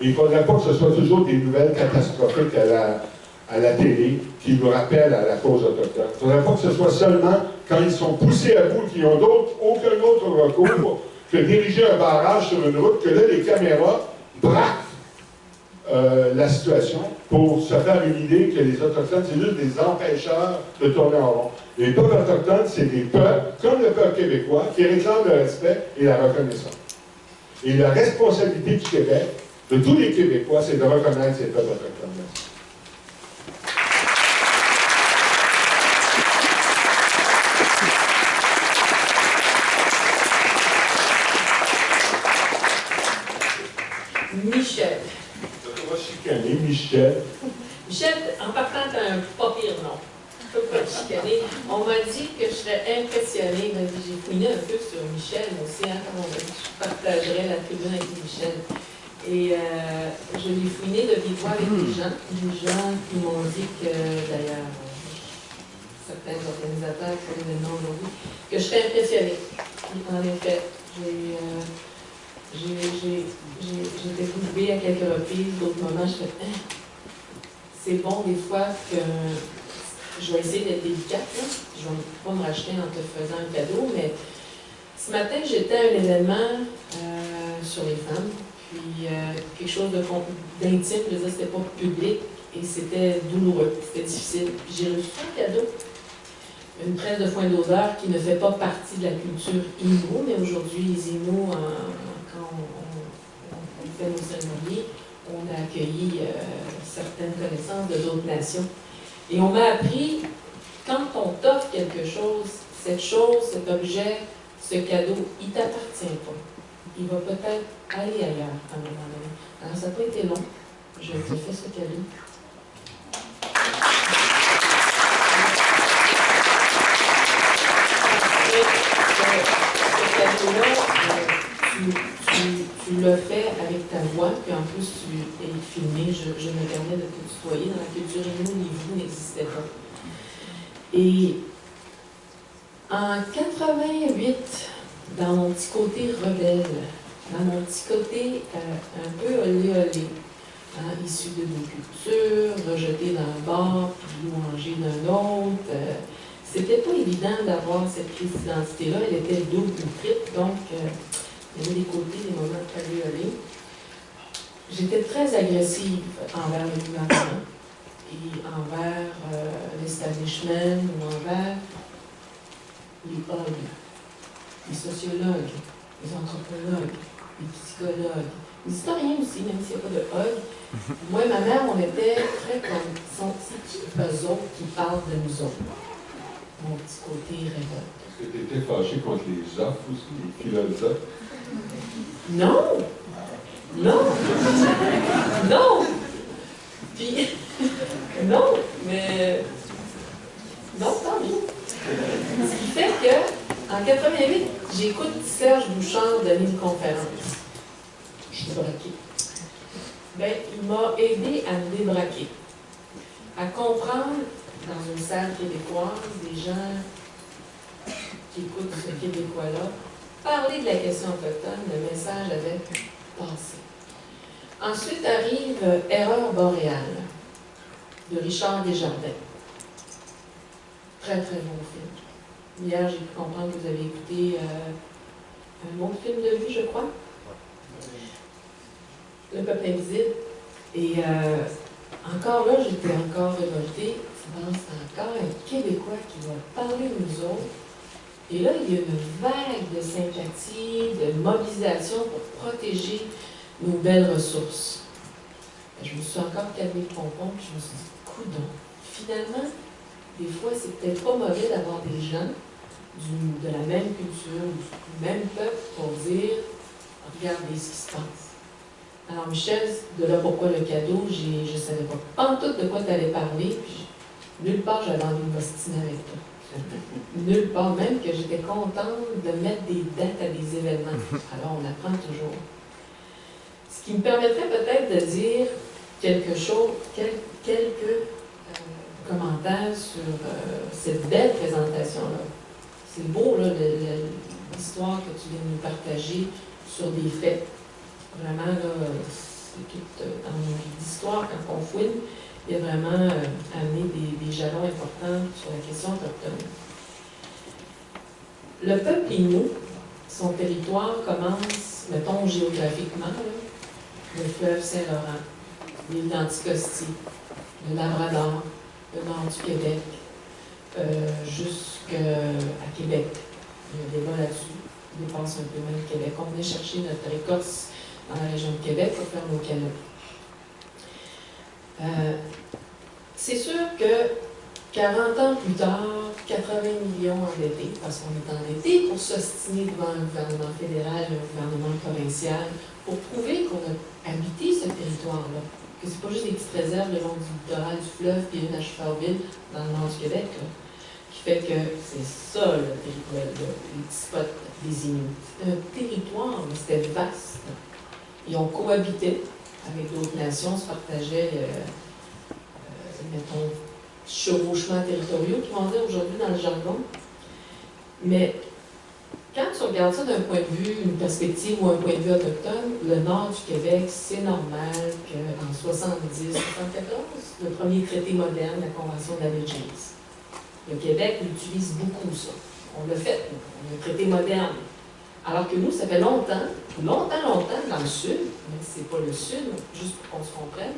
Et il ne faudrait pas que ce soit toujours des nouvelles catastrophiques à la télé qui nous rappellent à la cause autochtone. Il ne faudrait pas que ce soit seulement quand ils sont poussés à bout, qu'ils n'ont aucun autre recours que diriger un barrage sur une route, que là, les caméras braquent la situation pour se faire une idée que les Autochtones, c'est juste des empêcheurs de tourner en rond. Les peuples autochtones, c'est des peuples, comme le peuple québécois, qui réclament le respect et la reconnaissance. Et la responsabilité du Québec, de tous les Québécois, c'est de reconnaître ces peuples autochtones. Michel. On va chicaner Michel. Michel, en partant, t'as un pas pire nom. Je peux pas te chicaner. On m'a dit que je serais impressionnée. J'ai fouiné un peu sur Michel aussi. Hein, je partagerais la tribune avec Michel. Et je l'ai fouiné de vive voix avec des gens qui m'ont dit que, d'ailleurs, certains organisateurs pour l'événement aujourd'hui, que je serais impressionnée. En effet, j'ai été bouffée à quelques reprises, d'autres moments, je fais c'est bon des fois que je vais essayer d'être délicate, là. Je ne vais pas me racheter en te faisant un cadeau, mais ce matin, j'étais à un événement sur les femmes, puis quelque chose d'intime, je veux dire, c'était pas public et c'était douloureux, c'était difficile. Puis j'ai reçu un cadeau, une tresse de foin d'odeur qui ne fait pas partie de la culture Innu, mais aujourd'hui, les Innu, quand on fait nos cérémonies, on a accueilli certaines connaissances de d'autres nations. Et on m'a appris, quand on t'offre quelque chose, cette chose, cet objet, ce cadeau, il ne t'appartient pas. Il va peut-être aller ailleurs à un moment donné. Alors, ça n'a pas été long. Je t'ai fait ce cadeau. Ce cadeau-là, tu l'as fait avec ta voix, puis en plus tu es filmé, je me permets de te tutoyer. Dans la culture Innu, les vous n'existaient pas. Et en 88, dans mon petit côté rebelle, dans mon petit côté un peu olé-olé, hein, issu de nos cultures, rejeté d'un bord, puis louangé d'un autre, c'était pas évident d'avoir cette crise d'identité-là, elle était double ou triple, donc il y avait des côtés, des moments de olé-olé. J'étais très agressive envers le gouvernement et envers l'establishment ou envers les hogs, les sociologues, les anthropologues, les psychologues, les historiens aussi, même s'il n'y a pas de hogs. Moi et ma mère, on était très comme, c'est qui eux autres qui parlent de nous autres? mon petit côté révolte. Est-ce que tu étais fâché contre les offres aussi, les philosophes? Non! Non! Non! Puis, non, mais... Non, tant mieux. Ce qui fait que, en 88, j'écoute Serge Bouchard donner une conférence. Je suis braquée. Ben, il m'a aidé à me débraquer, à comprendre, dans une salle québécoise, des gens qui écoutent ce Québécois-là, parler de la question autochtone, le message avait passé. Ensuite arrive Erreur boréale, de Richard Desjardins. Très, très bon film. Hier, j'ai pu comprendre que vous avez écouté un autre film de lui, je crois. Le peuple invisible. Et encore là, j'étais encore révoltée. C'est encore un Québécois qui va parler de nous autres. Et là, il y a une vague de sympathie, de mobilisation pour protéger nos belles ressources. Je me suis encore calmé le pompon, puis je me suis dit, coudonc. Finalement, des fois, c'est peut-être pas mauvais d'avoir des gens de la même culture, du même peuple, pour dire, regardez ce qui se passe. Alors, Michel, de là pourquoi le cadeau, je ne savais pas en tout de quoi tu allais parler, puis nulle part j'avais envie de m'ostiner avec toi. Nulle part, même que j'étais contente de mettre des dates à des événements. Alors, on apprend toujours. Ce qui me permettrait peut-être de dire quelque chose, quelques commentaires sur cette belle présentation-là. C'est beau, là, l'histoire que tu viens de nous partager sur des faits. Vraiment, là, c'est tout dans nos livres d'histoire, quand on fouine, il y a vraiment amené des jalons importants sur la question autochtone. Le peuple Innu, son territoire commence, mettons géographiquement, là, le fleuve Saint-Laurent, l'île d'Anticosti, le Labrador, le nord du Québec, jusqu'à Québec. Il y a un débat là-dessus, on dépasse un peu même Québec. On venait chercher notre écorce dans la région de Québec pour faire nos canaux. C'est sûr que 40 ans plus tard, 80 millions endettés, parce qu'on est endetté pour s'ostiner devant un gouvernement fédéral et un gouvernement provincial, pour prouver qu'on a habité ce territoire-là, que c'est pas juste des petites réserves le long du littoral du fleuve puis une à Chevalville dans le nord du Québec, là, qui fait que c'est ça le territoire, là, les petits spots des Inuits. C'était un territoire, mais c'était vaste. Et on cohabitait avec d'autres nations, on se partageait, mettons, chevauchements territoriaux, qui vont dire aujourd'hui dans le jargon. Mais quand tu regardes ça d'un point de vue, une perspective ou un point de vue autochtone, le nord du Québec, c'est normal qu'en 70-74, le premier traité moderne, la Convention de la Belgique, le Québec utilise beaucoup ça. On l'a fait, on a un traité moderne. Alors que nous, ça fait longtemps, dans le sud, mais c'est pas le sud, juste pour qu'on se comprenne,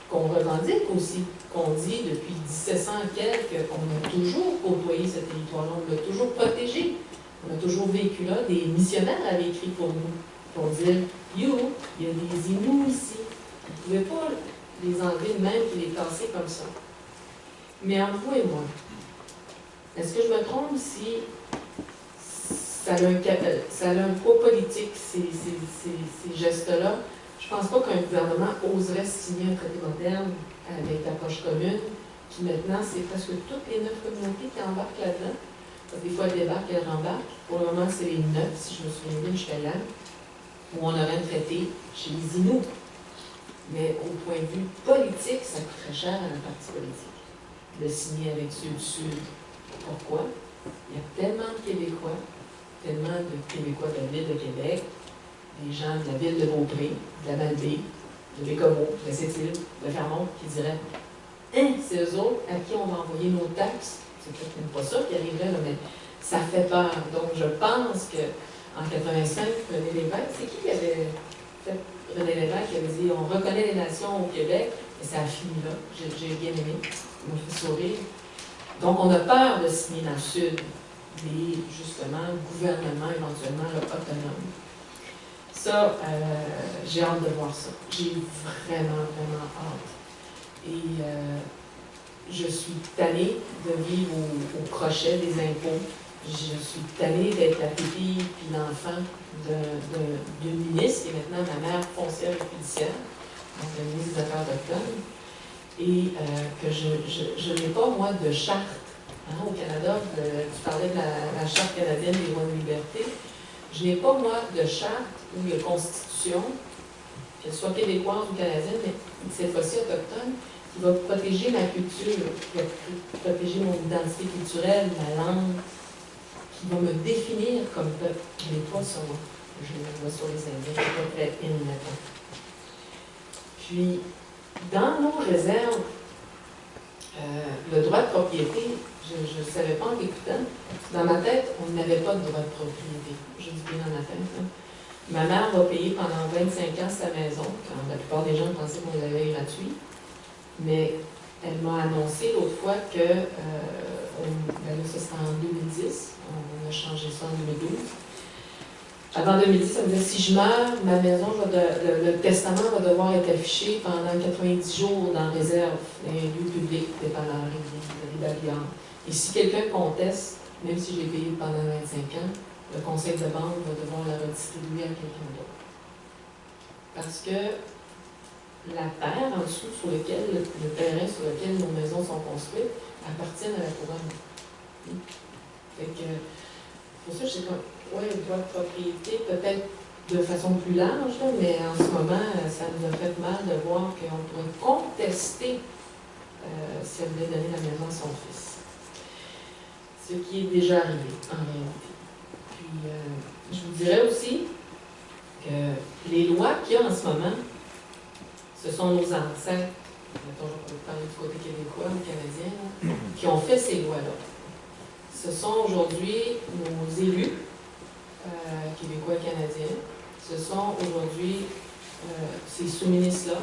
qu'on revendique aussi, qu'on dit depuis 1700 quelques, qu'on a toujours côtoyé ce territoire-là, on l'a toujours protégé, on a toujours vécu là, des missionnaires avaient écrit pour nous, pour dire, you, il y a des Inuits ici, vous ne pouvez pas les enlever de même et les tasser comme ça. Mais entre vous et moi, est-ce que je me trompe si ça a un poids politique, ces gestes-là? Je ne pense pas qu'un gouvernement oserait signer un traité moderne avec l'approche commune, qui maintenant, c'est presque toutes les 9 communautés qui embarquent là-dedans. Des fois, elles débarquent, elles rembarquent. Pour le moment, c'est les 9, si je me souviens bien, jusqu'à là, où on aurait un traité chez les Inuits. Mais au point de vue politique, ça coûterait cher à la partie politique de signer avec ceux du Sud. Pourquoi? Il y a tellement de Québécois de la ville de Québec, des gens de la ville de Beaupré, de la Malbaie, de Bécomo, de Sept-Îles, de Fermont, qui diraient « Hein, c'est eux autres à qui on va envoyer nos taxes. » C'est peut-être même pas ça qui arriverait, là, mais ça fait peur. Donc, je pense qu'en 85, René Lévesque, c'est qui avait fait René Lévesque qui avait dit « On reconnaît les nations au Québec », et ça a fini là. J'ai bien aimé, ça m'a fait sourire. Donc, on a peur de signer dans le Sud des, justement, gouvernements éventuellement là, autonomes. Ça, j'ai hâte de voir ça. J'ai vraiment, vraiment hâte. Et je suis tannée de vivre au crochet des impôts. Je suis tannée d'être la pupille puis l'enfant d'une ministre, qui est maintenant ma mère foncière et judiciaire, donc la ministre des Affaires autochtones, et que je n'ai pas, moi, de charte. Hein, au Canada, tu parlais de la Charte canadienne des droits de liberté. Je n'ai pas, moi, de charte ou de constitution, qu'elle soit québécoise ou canadienne, mais cette fois-ci autochtone, qui va protéger ma culture, qui va protéger mon identité culturelle, ma langue, qui va me définir comme peuple. Je n'ai pas ça, moi. Je le vois sur les Indiens, je ne suis pas très innocent. Puis, dans nos réserves, le droit de propriété, je ne savais pas en l'écoutant, dans ma tête, on n'avait pas de droit de propriété. Je dis bien dans ma tête. Hein. Ma mère va payer pendant 25 ans sa maison, quand la plupart des gens pensaient qu'on l'avait gratuit. Mais elle m'a annoncé l'autre fois que, ben là, ça c'était en 2010, on a changé ça en 2012. Avant 2010, ça me disait, si je meurs, ma maison, le testament va devoir être affiché pendant 90 jours dans réserve, dans les lieux publics, dépendant des babillards. Et si quelqu'un conteste, même si j'ai payé pendant 25 ans, le conseil de banque va devoir la redistribuer à quelqu'un d'autre. Parce que la terre en dessous, sur lequel, le terrain sur lequel nos maisons sont construites, appartiennent à la couronne. Fait que, pour ça, je sais pas, ouais, le droit de propriété, peut-être de façon plus large, là, mais en ce moment, ça nous a fait mal de voir qu'on pourrait contester si elle voulait donner la maison à son fils. Ce qui est déjà arrivé, en réalité. Puis, je vous dirais aussi que les lois qu'il y a en ce moment, ce sont nos ancêtres, mettons, je peux parler du côté québécois ou canadien, là, qui ont fait ces lois-là. Ce sont aujourd'hui nos élus, québécois et canadiens. Ce sont aujourd'hui ces sous-ministres-là,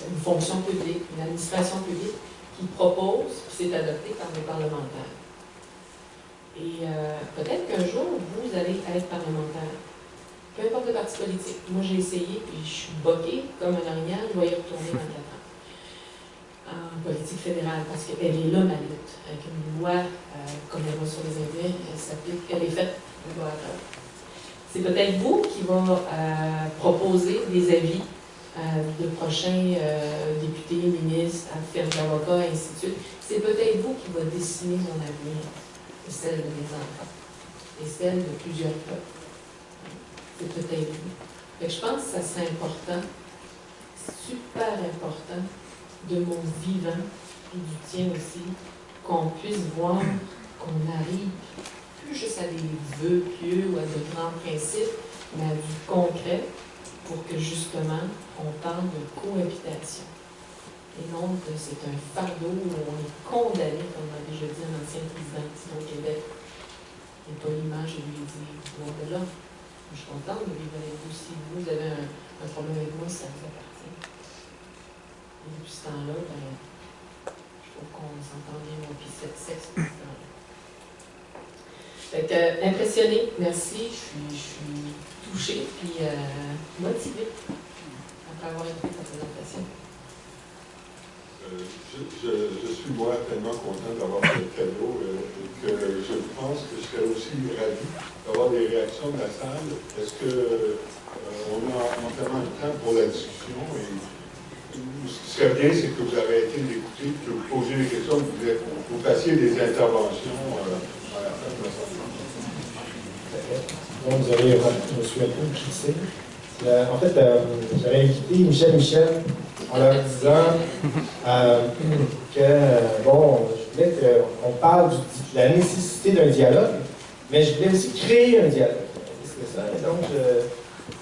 une fonction publique, une administration publique, qui propose, qui s'est adoptée par les parlementaires. Et peut-être qu'un jour, vous allez être parlementaire. Peu importe le parti politique. Moi, j'ai essayé, puis je suis boquée comme un orignal, je vais y retourner dans 4 ans. En politique fédérale, parce qu'elle est là, ma lutte. Avec une loi, comme la loi sur les Indiens, elle s'applique, elle est faite de loi à cœur. C'est peut-être vous qui va proposer des avis de prochains députés, ministres, firmes d'avocats, et ainsi de suite. C'est peut-être vous qui va dessiner mon avenir, et celle de mes enfants, et celle de plusieurs peuples. C'est peut-être vous. Fait que je pense que ça serait important, super important, de mon vivant, et du tien aussi, qu'on puisse voir qu'on arrive plus juste à des vœux pieux ou à de grands principes, mais à du concret pour que justement on parle de cohabitation. Et non, c'est un fardeau où on est condamné, comme l'a déjà dit un ancien président du Québec. Et poliment, je lui ai dit, bon, de là, je suis contente de vivre avec vous. Si vous avez un problème avec moi, ça vous appartient. Et depuis ce temps-là, ben, je trouve qu'on s'entend bien, moi, puis cette sexe, depuis ce temps-là. Fait que, impressionnée, merci, je suis touchée, puis motivée, après avoir écouté ta présentation. Je suis moi tellement content d'avoir fait le cadeau que je pense que je serais aussi ravi d'avoir des réactions de la salle. Est-ce qu'on a entièrement le temps pour la discussion? Et ce qui serait bien, c'est que vous arrêtez d'écouter, que vous posiez des questions, que vous fassiez des interventions à la fin de la salle. Donc, vous avez, je me suis un peu critiqué. En fait, j'avais invité Michel en leur disant que, bon, je voulais qu'on parle de la nécessité d'un dialogue, mais je voulais aussi créer un dialogue. C'est ça. Et donc,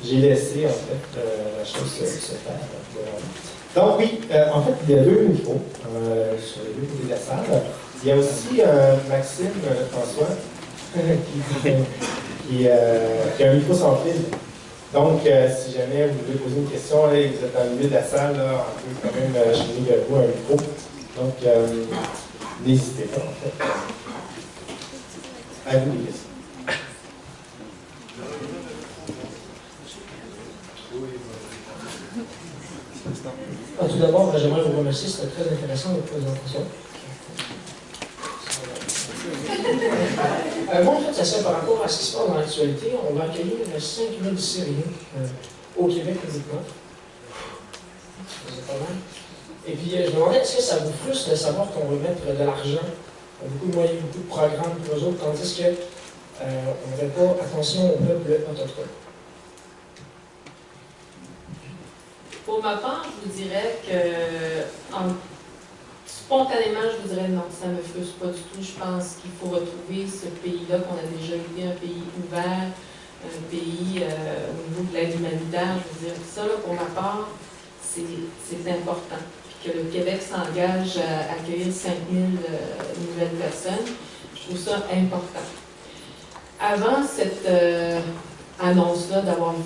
j'ai laissé, en fait, la chose se faire. Donc, oui, en fait, il y a 2 micros sur les 2 côtés de la salle. Il y a aussi Maxime François qui a un micro sans fil. Donc, si jamais vous voulez poser une question, là, vous êtes dans le milieu de la salle, là, on peut quand même cheminer vers vous un micro. Donc, n'hésitez pas, en fait. À vous les questions. Tout d'abord, j'aimerais vous remercier, c'était très intéressant votre présentation. Moi, en fait, ça serait par rapport à ce qui se passe dans l'actualité. On va accueillir 5000 Syriens au Québec uniquement. C'est pas mal. Et puis, je me demandais, est-ce que ça vous frustre de savoir qu'on va mettre de l'argent, beaucoup de moyens, beaucoup de programmes pour eux autres, tandis qu'on ne fait pas attention au peuple autochtone? Pour ma part, je vous dirais que spontanément, je vous dirais non, ça ne me frustre pas du tout. Je pense qu'il faut retrouver ce pays-là qu'on a déjà été, un pays ouvert, un pays au niveau de l'aide humanitaire. Je veux dire, ça, là, pour ma part, c'est important. Puis que le Québec s'engage à accueillir 5000 nouvelles personnes, je trouve ça important. Avant cette annonce-là d'avoir 25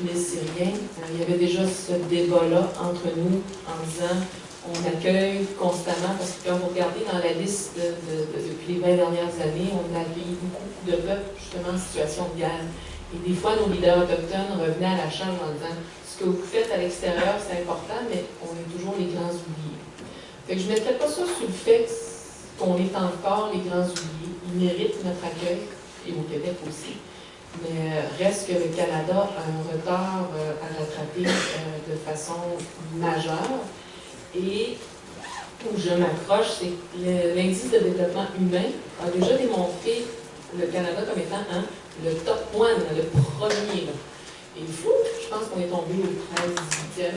000 Syriens, il y avait déjà ce débat-là entre nous en disant on accueille constamment, parce que quand vous regardez dans la liste depuis les 20 dernières années, on a accueilli beaucoup de peuples justement en situation de guerre. Et des fois, nos leaders autochtones revenaient à la charge en disant ce que vous faites à l'extérieur, c'est important, mais on est toujours les grands oubliés. Fait que je ne mettrais pas ça sur le fait qu'on est encore les grands oubliés. Ils méritent notre accueil, et au Québec aussi. Mais reste que le Canada a un retard à rattraper de façon majeure. Et où je m'accroche, c'est que l'indice de développement humain a déjà démontré le Canada comme étant le top one, le premier. Là. Et il faut, je pense qu'on est tombé au 13e,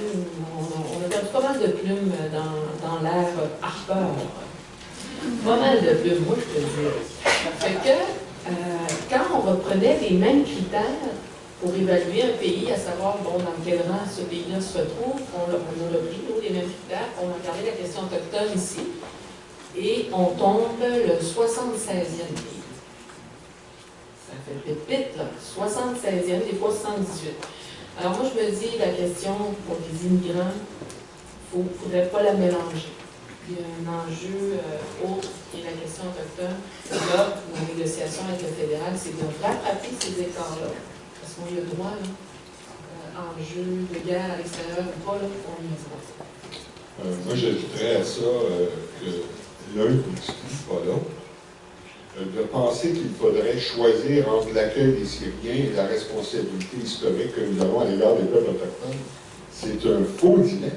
on a perdu pas mal de plumes dans l'ère Harper. Pas mal de plumes, moi je te dis. Fait que, quand on reprenait les mêmes critères pour évaluer un pays, à savoir, bon, dans quel rang ce pays-là se retrouve, on a repris, nous, les mêmes critères, on a regardé la question autochtone ici, et on tombe le 76e pays. Ça fait pépite, là. 76e, des fois 118. Alors moi, je me dis, la question pour les immigrants, il ne faudrait pas la mélanger. Il y a un enjeu autre qui est la question autochtone. Là, la négociation avec le fédéral, c'est de rattraper ces écarts-là. Parce qu'on y a droit, là. Enjeu de guerre à l'extérieur ou pas, là, on y a droit. Moi, j'ajouterais à ça que l'un n'exclut pas l'autre. De penser qu'il faudrait choisir entre l'accueil des Syriens et la responsabilité historique que nous avons à l'égard des peuples autochtones, c'est un faux dilemme.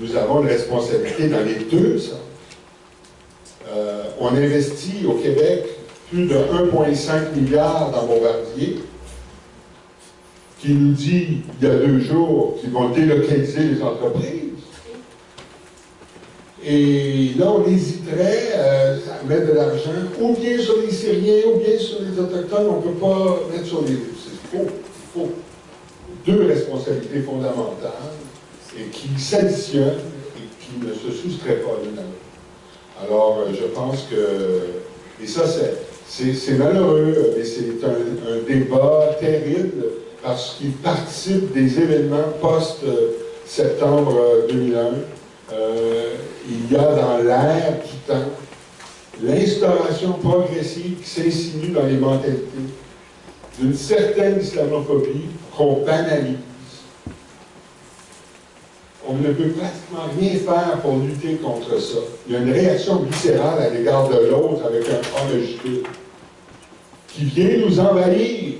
Nous avons une responsabilité dans les deux sens. On investit au Québec plus de 1,5 milliard dans Bombardier, qui nous dit, il y a 2 jours, qu'ils vont délocaliser les entreprises. Et là, on hésiterait à mettre de l'argent ou bien sur les Syriens ou bien sur les Autochtones. On ne peut pas mettre sur les deux. C'est faux. 2 responsabilités fondamentales et qui s'additionnent et qui ne se soustraient pas l'une à l'autre. Alors, je pense que... Et ça, c'est malheureux, mais c'est un débat terrible parce qu'il participe des événements post-septembre 2001. Il y a dans l'air qui tend l'instauration progressive qui s'insinue dans les mentalités d'une certaine islamophobie qu'on banalise. On ne peut pratiquement rien faire pour lutter contre ça. Il y a une réaction viscérale à l'égard de l'autre avec un A majuscule qui vient nous envahir.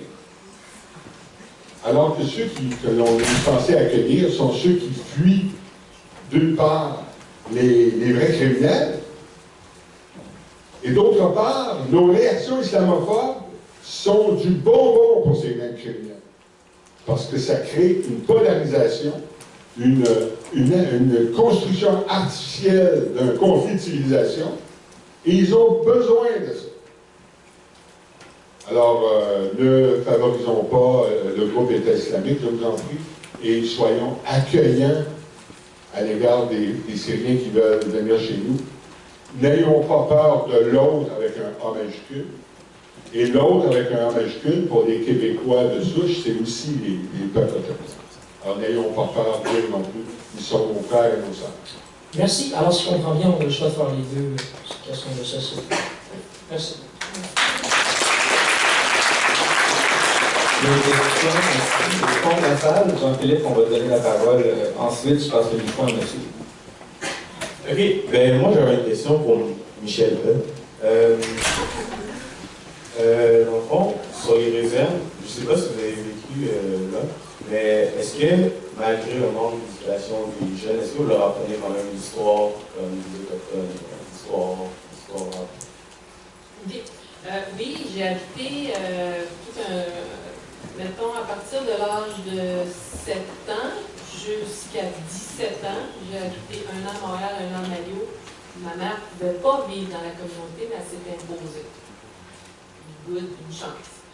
Alors que ceux que l'on est censé accueillir sont ceux qui fuient d'une part les vrais criminels, et d'autre part, nos réactions islamophobes sont du bonbon pour ces mêmes criminels. Parce que ça crée une polarisation, une construction artificielle d'un conflit de civilisation, et ils ont besoin de ça. Alors, ne favorisons pas le groupe État islamique, je vous en prie, et soyons accueillants à l'égard des Syriens qui veulent venir chez nous. N'ayons pas peur de l'autre avec un A majuscule. Et l'autre avec un A majuscule, pour les Québécois de souche, c'est aussi les peuples autochtones. Alors n'ayons pas peur d'eux non plus. Ils sont nos frères et nos sœurs. Merci. Alors, si je comprends bien, on a le choix de faire les deux questions de société. Merci. Des questions ici, au fond de la salle. Jean-Philippe, on va te donner la parole. Ensuite, je passe le micro à monsieur. OK. Ben, moi, j'avais une question pour Michel. Dans le fond, sur les réserves, je ne sais pas si vous avez vécu là, mais est-ce que, malgré le manque d'éducation des jeunes, est-ce que vous leur apprenez quand même l'histoire comme des autochtones, l'histoire? Oui, oui, j'ai habité mettons, à partir de l'âge de 7 ans jusqu'à 17 ans, j'ai habité 1 an à Montréal, 1 an à Malio. Ma mère ne pouvait pas vivre dans la communauté, mais elle s'est imposée. Une chance.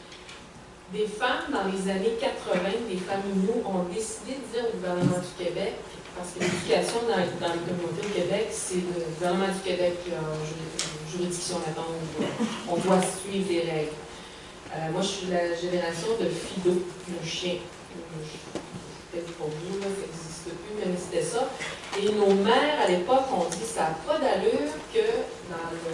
Des femmes, dans les années 80, des femmes Inuits ont décidé de dire au gouvernement du Québec, parce que l'éducation dans les communautés au Québec, c'est le gouvernement du Québec qui a une juridiction là-dedans, on doit suivre les règles. Moi, je suis la génération de Fido, le chien. Peut-être pour vous, là, ça n'existe plus, mais c'était ça. Et nos mères, à l'époque, ont dit que ça n'a pas d'allure que dans le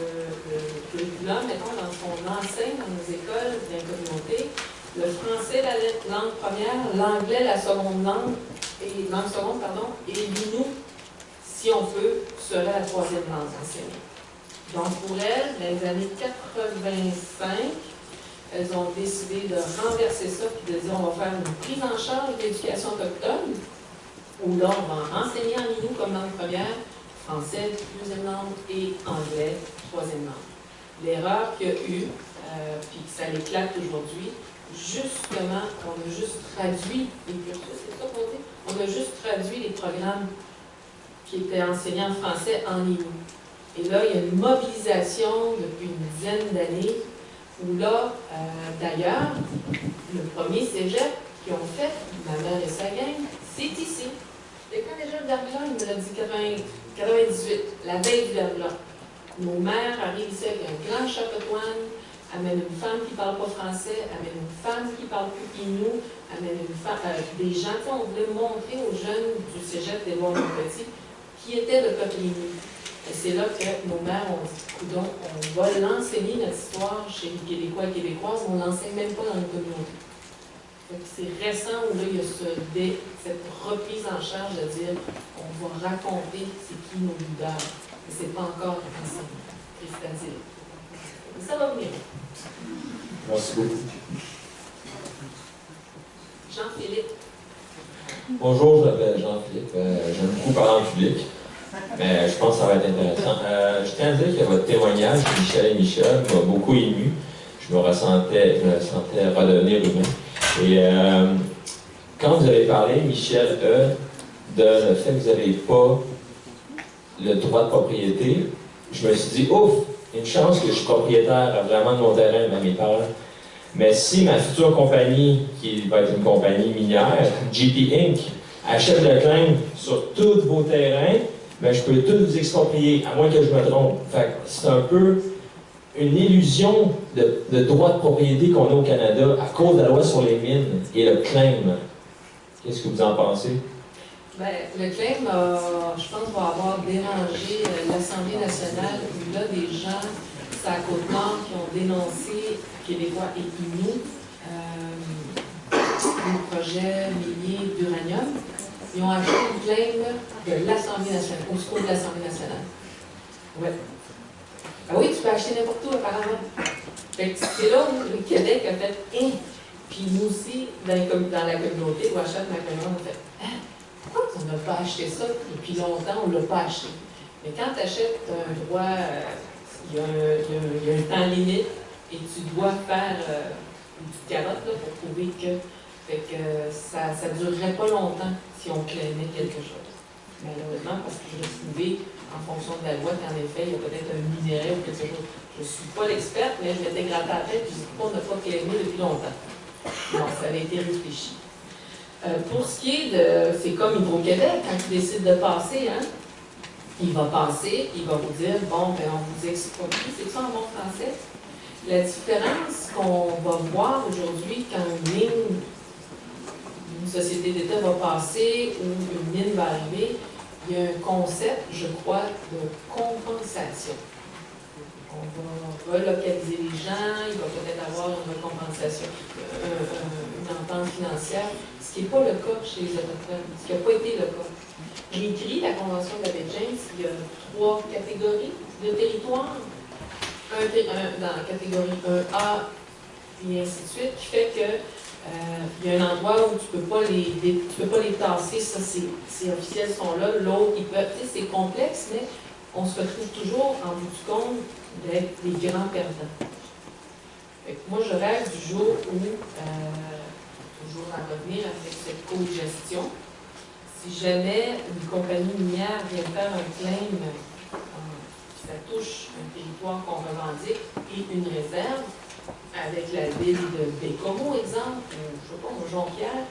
curriculum, mettons, dans ce qu'on enseigne dans nos écoles, dans les communautés, le français, la langue première, l'anglais, la seconde langue, et l'Innu, si on peut, serait la 3e langue enseignée. Donc, pour elles, dans les années 85, elles ont décidé de renverser ça et de dire on va faire une prise en charge de l'éducation autochtone, où là, on va enseigner en Innu comme langue première, français, 2e langue, et anglais, 3e langue. L'erreur qu'il y a eu, puis que ça l'éclate aujourd'hui, justement, on a juste traduit les cursus, c'est ça qu'on dit? On a juste traduit les programmes qui étaient enseignés en français en Innu. Et là, il y a une mobilisation depuis une dizaine d'années où là, d'ailleurs, le premier cégep qu'ils ont fait, ma mère et sa gang, c'est ici. Et quand déjà le verglas, il me l'a dit 98, la veille du verglas. Nos mères arrivent ici avec un grand chapetoine, amènent une femme qui ne parle pas français, amènent une femme qui ne parle plus Innu, amènent une femme, des gens, on voulait montrer aux jeunes du cégep des Lois-Montpetit qui était le peuple Innu. Et c'est là que nos mères ont dit, coudonc, on va l'enseigner notre histoire chez les Québécois et Québécoises, on ne l'enseigne même pas dans les communautés. C'est récent où là, il y a cette reprise en charge de dire, on va raconter c'est qui nos leaders. Mais ce n'est pas encore enseigné, cristallisé. Ça va venir. Merci beaucoup. Jean-Philippe. Bonjour, je m'appelle Jean-Philippe. J'aime beaucoup parler en public. Mais je pense que ça va être intéressant. Je tiens à dire que votre témoignage, Michel et Michel, m'a beaucoup ému. Je me sentais redevenir humain. Et quand vous avez parlé, Michel, de le fait que vous n'avez pas le droit de propriété, je me suis dit, ouf, une chance que je suis propriétaire vraiment de mon terrain, de mes parents. Mais si ma future compagnie, qui va être une compagnie minière, GP Inc., achète le claim sur tous vos terrains, ben, je peux tout vous exproprier, à moins que je me trompe. C'est un peu une illusion de droit de propriété qu'on a au Canada à cause de la loi sur les mines et le claim. Qu'est-ce que vous en pensez? Bien, le claim, je pense, va avoir dérangé l'Assemblée nationale où là, des gens, c'est à Côte-Nord, qui ont dénoncé Québécois et Inuits le projet minier d'uranium. Ils ont acheté une claim de l'Assemblée nationale, au secours de l'Assemblée nationale. Ouais. Ah oui, tu peux acheter n'importe où, apparemment. C'est là où le Québec a fait « hein ». Puis nous aussi, dans la communauté, Ouachat, ma communauté, on a fait « hein, pourquoi on n'a pas acheté ça depuis longtemps, on ne l'a pas acheté ». Mais quand tu achètes un droit, il y a un temps limite et tu dois faire une petite carotte là, pour prouver que ça ne durerait pas longtemps si on claimait quelque chose. Malheureusement, parce que je l'ai trouvé en fonction de la loi qu'en effet, il y a peut-être un minerai ou quelque chose. Je ne suis pas l'experte, mais je m'étais gratté à la tête et je dis pourquoi on n'a pas claimé depuis longtemps. Non, ça avait été réfléchi. Pour ce qui est de. C'est comme Hydro-Québec, quand il décide de passer, hein, il va passer, il va vous dire bon, ben on vous exproprie, c'est ça en bon français? La différence qu'on va voir aujourd'hui quand une société d'État va passer ou une mine va arriver, il y a un concept, je crois, de compensation. On va relocaliser les gens, il va peut-être avoir une compensation, une entente financière, ce qui n'est pas le cas chez les Autochtones, ce qui n'a pas été le cas. J'ai écrit la Convention de la baie James, il y a 3 catégories de territoires. Dans la catégorie 1A, puis ainsi de suite, qui fait que il y a un endroit où tu peux pas les tasser, ça c'est officiel, sont là, l'autre, ils peuvent, tu sais, c'est complexe, mais on se retrouve toujours, en bout du compte, d'être les grands perdants. Fait que moi, je rêve du jour où, toujours à revenir avec cette co-gestion, si jamais une compagnie minière vient faire un claim, ça touche un territoire qu'on revendique et une réserve, avec la ville de Bécomo, exemple, ou je sais pas, Jonquière,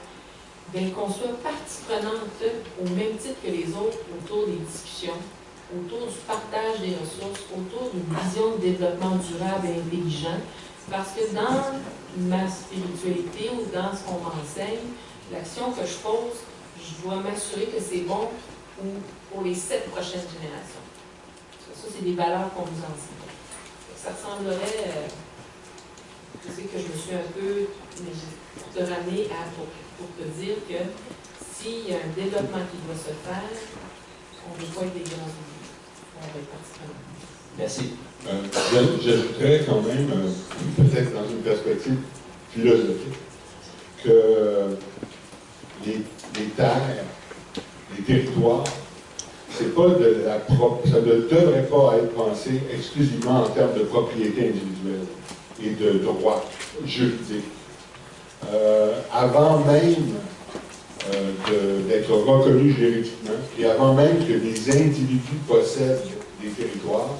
bien qu'on soit partie prenante au même titre que les autres autour des discussions, autour du partage des ressources, autour d'une vision de développement durable et intelligent, parce que dans ma spiritualité ou dans ce qu'on m'enseigne, l'action que je pose, je dois m'assurer que c'est bon pour les 7 prochaines générations. Ça, c'est des valeurs qu'on nous enseigne. Ça ressemblerait, je sais que je me suis un peu, mais pour te ramener pour te dire que s'il y a un développement qui doit se faire, on ne veut pas être des grands oubliés. On va être participants. Merci. J'ajouterais quand même, peut-être dans une perspective philosophique, que les terres, les territoires, c'est pas de la ça ne devrait pas être pensé exclusivement en termes de propriété individuelle et de droit juridique. Avant même d'être reconnu juridiquement et avant même que les individus possèdent des territoires,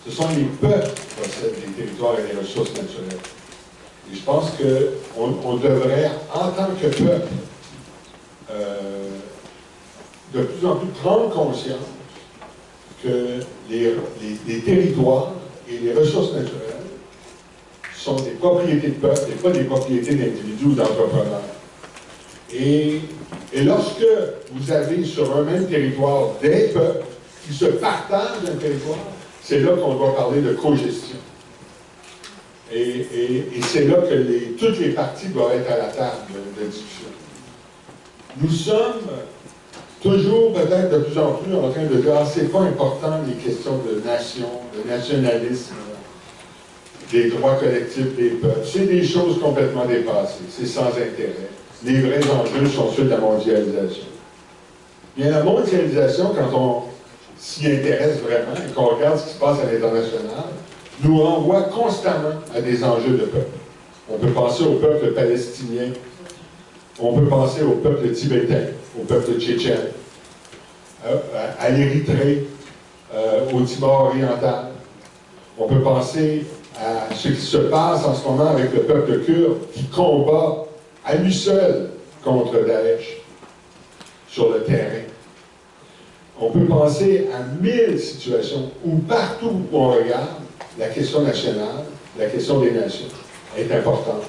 ce sont les peuples qui possèdent des territoires et des ressources naturelles. Et je pense qu'on devrait, en tant que peuple, de plus en plus prendre conscience que les territoires et les ressources naturelles sont des propriétés de peuple et pas des propriétés d'individus ou d'entrepreneurs. Et lorsque vous avez sur un même territoire des peuples qui se partagent un territoire, c'est là qu'on doit parler de cogestion. Et c'est là que toutes les parties doivent être à la table de discussion. Nous sommes toujours, peut-être de plus en plus, en train de dire « Ah, c'est pas important les questions de nation, de nationalisme, des droits collectifs des peuples. C'est des choses complètement dépassées. C'est sans intérêt. Les vrais enjeux sont ceux de la mondialisation. » Bien, la mondialisation, quand on s'y intéresse vraiment et qu'on regarde ce qui se passe à l'international, nous renvoie constamment à des enjeux de peuple. On peut penser au peuple palestinien, on peut penser au peuple tibétain, au peuple tchétchène, à l'Érythrée, au Timor oriental. On peut penser à ce qui se passe en ce moment avec le peuple kurde qui combat à lui seul contre Daesh sur le terrain. On peut penser à 1000 situations où partout où on regarde, la question nationale, la question des nations est importante.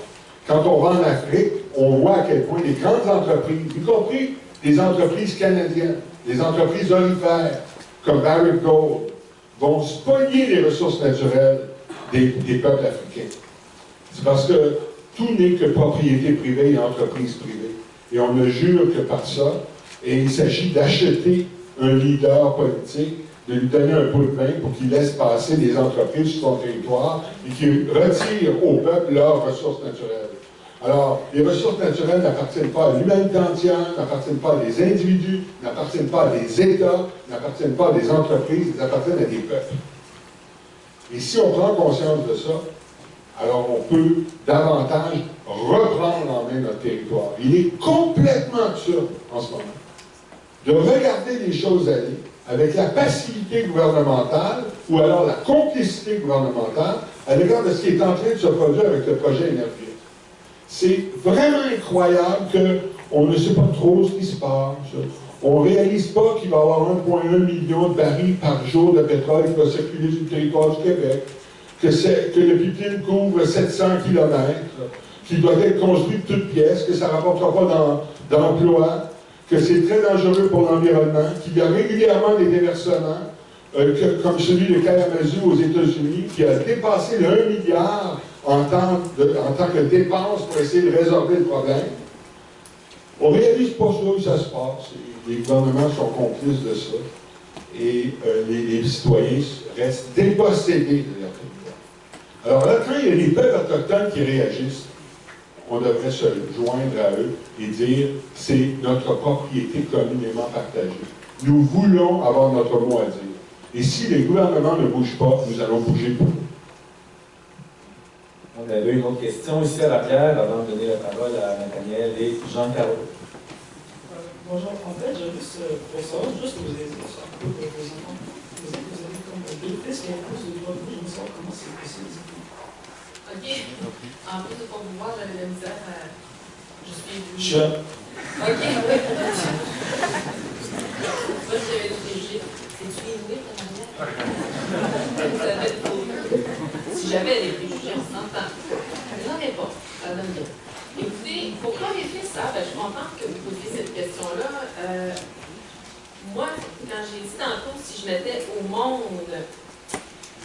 Quand on va en Afrique, on voit à quel point les grandes entreprises, y compris des entreprises canadiennes, des entreprises orifères, comme Barrick Gold, vont spolier les ressources naturelles des peuples africains. C'est parce que tout n'est que propriété privée et entreprise privée. Et on ne jure que par ça. Et il s'agit d'acheter un leader politique, de lui donner un pot de vin pour qu'il laisse passer des entreprises sur son territoire et qu'il retire au peuple leurs ressources naturelles. Alors, les ressources naturelles n'appartiennent pas à l'humanité entière, n'appartiennent pas à des individus, n'appartiennent pas à des États, n'appartiennent pas à des entreprises, elles appartiennent à des peuples. Et si on prend conscience de ça, alors on peut davantage reprendre en main notre territoire. Il est complètement absurde en ce moment de regarder les choses aller avec la passivité gouvernementale ou alors la complicité gouvernementale à l'égard de ce qui est en train de se produire avec le projet énergie. C'est vraiment incroyable qu'on ne sait pas trop ce qui se passe. On ne réalise pas qu'il va y avoir 1,1 million de barils par jour de pétrole qui va circuler sur le territoire du Québec, que le pipeline couvre 700 km, qu'il doit être construit de toutes pièces, que ça ne rapportera pas d'emploi, que c'est très dangereux pour l'environnement, qu'il y a régulièrement des déversements, comme celui de Kalamazoo aux États-Unis, qui a dépassé le 1 milliard en tant que dépense pour essayer de résorber le problème. On ne réalise pas ça où ça se passe. Les gouvernements sont complices de ça. Et les citoyens restent dépossédés de leur territoire. Alors là, quand il y a des peuples autochtones qui réagissent, on devrait se joindre à eux et dire c'est notre propriété communément partagée. Nous voulons avoir notre mot à dire. Et si les gouvernements ne bougent pas, nous allons bouger pour eux. On avait une autre question ici à l'arrière avant de donner la parole à Nathaniel et Jean-Carlo. Bonjour, en fait, j'ai juste pour savoir, juste vous aider sur un peu de vos enfants. Vous avez comme deux fils qui imposent le droit de vie, je veux savoir comment c'est possible. OK. En plus de ton pouvoir, j'avais la misère à. Je suis. Chat. OK, oui. Moi, j'avais des préjugés. C'est-tu inouï, ta manière? Si j'avais des préjugés, on s'entend. J'en ai pas. Ça donne bien. Écoutez, pourquoi les fils savent? Je suis contente que vous posiez cette question-là. Moi, quand j'ai dit tantôt, si je mettais au monde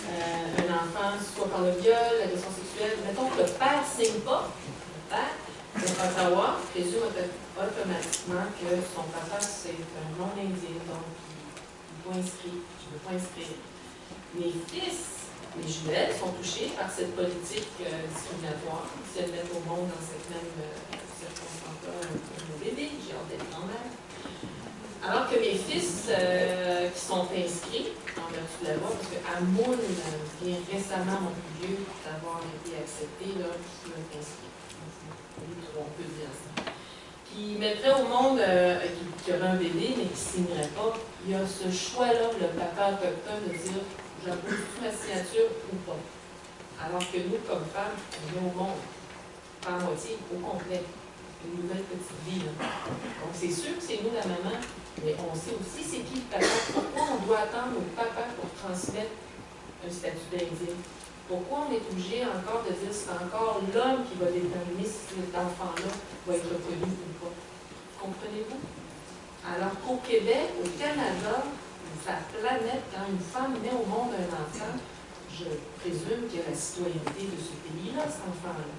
un enfant, soit par le viol, l'agression sexuelle, mettons que le père ne signe pas, le père ne va pas savoir, présume automatiquement que son papa c'est un non-indien, donc il n'est pas inscrit, je ne veux pas inscrire. Mes fils, les jumelles, sont touchés par cette politique discriminatoire. Si elles mettent au monde dans cette même circonstance-là un bébé, j'ai hâte d'être grand-mère. Alors que mes fils qui sont inscrits, en vertu de la loi, parce qu'à Moule vient récemment, mon plus vieux, d'avoir été accepté, là, qui est inscrit. On peut dire ça. Qui mettrait au monde, qui aurait un bébé, mais qui ne signerait pas. Il y a ce choix-là, le papa autochtone, de dire j'approuve ma signature ou pas. Alors que nous, comme femmes, on vient au monde par moitié, au complet. Une nouvelle petite vie. Là. Donc, c'est sûr que c'est nous, la maman, mais on sait aussi c'est qui le papa. Pourquoi on doit attendre au papa pour transmettre un statut d'indigne? Pourquoi on est obligé encore de dire que c'est encore l'homme qui va déterminer si cet enfant-là va être reconnu ou pas? Comprenez-vous? Alors qu'au Québec, au Canada, sa planète, quand une femme met au monde un enfant, je présume qu'il y a la citoyenneté de ce pays-là, cet enfant-là,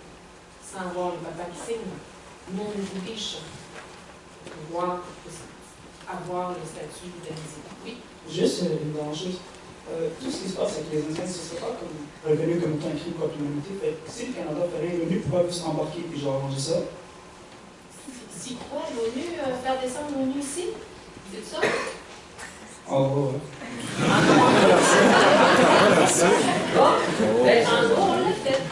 sans voir le papa qui signe. Nous, on est riches pour pouvoir avoir le statut d'indigne. Oui? Juste une dernière chose. Tout ce qui se passe avec les Indiens, ce serait pas comme reconnu comme étant un crime contre l'humanité. Fait que si le Canada ferait l'ONU, pourquoi plus embarquer et genre arranger ça? Si quoi, l'ONU, faire descendre l'ONU ici? C'est ça? En gros, ouais. Bon, ben, en gros, on l'a fait.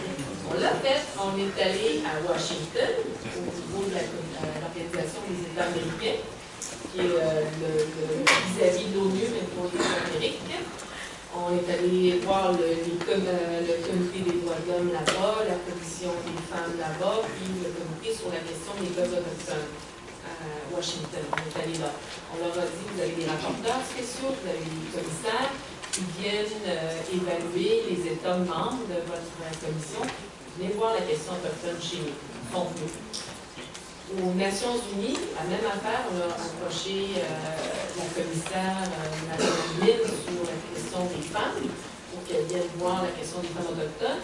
On l'a fait. On est allé à Washington, au niveau de l'Organisation des États américains, qui est le vis-à-vis de l'ONU, mais pour les Amériques. On est allé voir le comité des droits de l'homme là-bas, la commission des femmes là-bas, puis le comité sur la question des peuples autochtones à Washington. On est allé là. On leur a dit, vous avez des rapporteurs spéciaux, vous avez des commissaires qui viennent évaluer les États membres de votre commission. Venez voir la question autochtone chez nous. Donc, aux Nations Unies, la même affaire, on a approché la commissaire Mme Lynn sur la question des femmes, pour qu'elle vienne voir la question des femmes autochtones.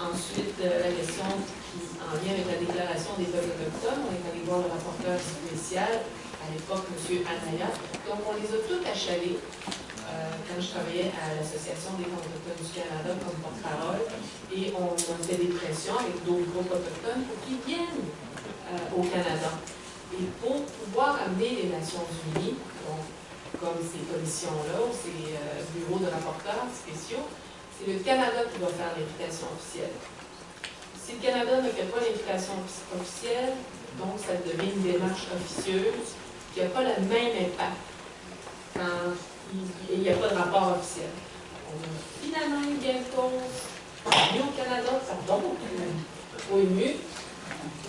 Ensuite, la question qui, en lien avec la déclaration des peuples autochtones, on est allé voir le rapporteur spécial, à l'époque, M. Anaya. Donc, on les a tous achalés quand je travaillais à l'Association des femmes autochtones du Canada comme porte-parole, et on a fait des pressions avec d'autres groupes autochtones pour qu'ils viennent au Canada. Et pour pouvoir amener les Nations Unies, donc, comme ces commissions-là, ces bureaux de rapporteurs spéciaux, c'est le Canada qui va faire l'invitation officielle. Si le Canada ne fait pas l'invitation officielle, donc ça devient une démarche officieuse qui n'a pas le même impact quand il n'y a pas de rapport officiel. On a finalement eu gain de cause, au Canada, pardon, au ONU,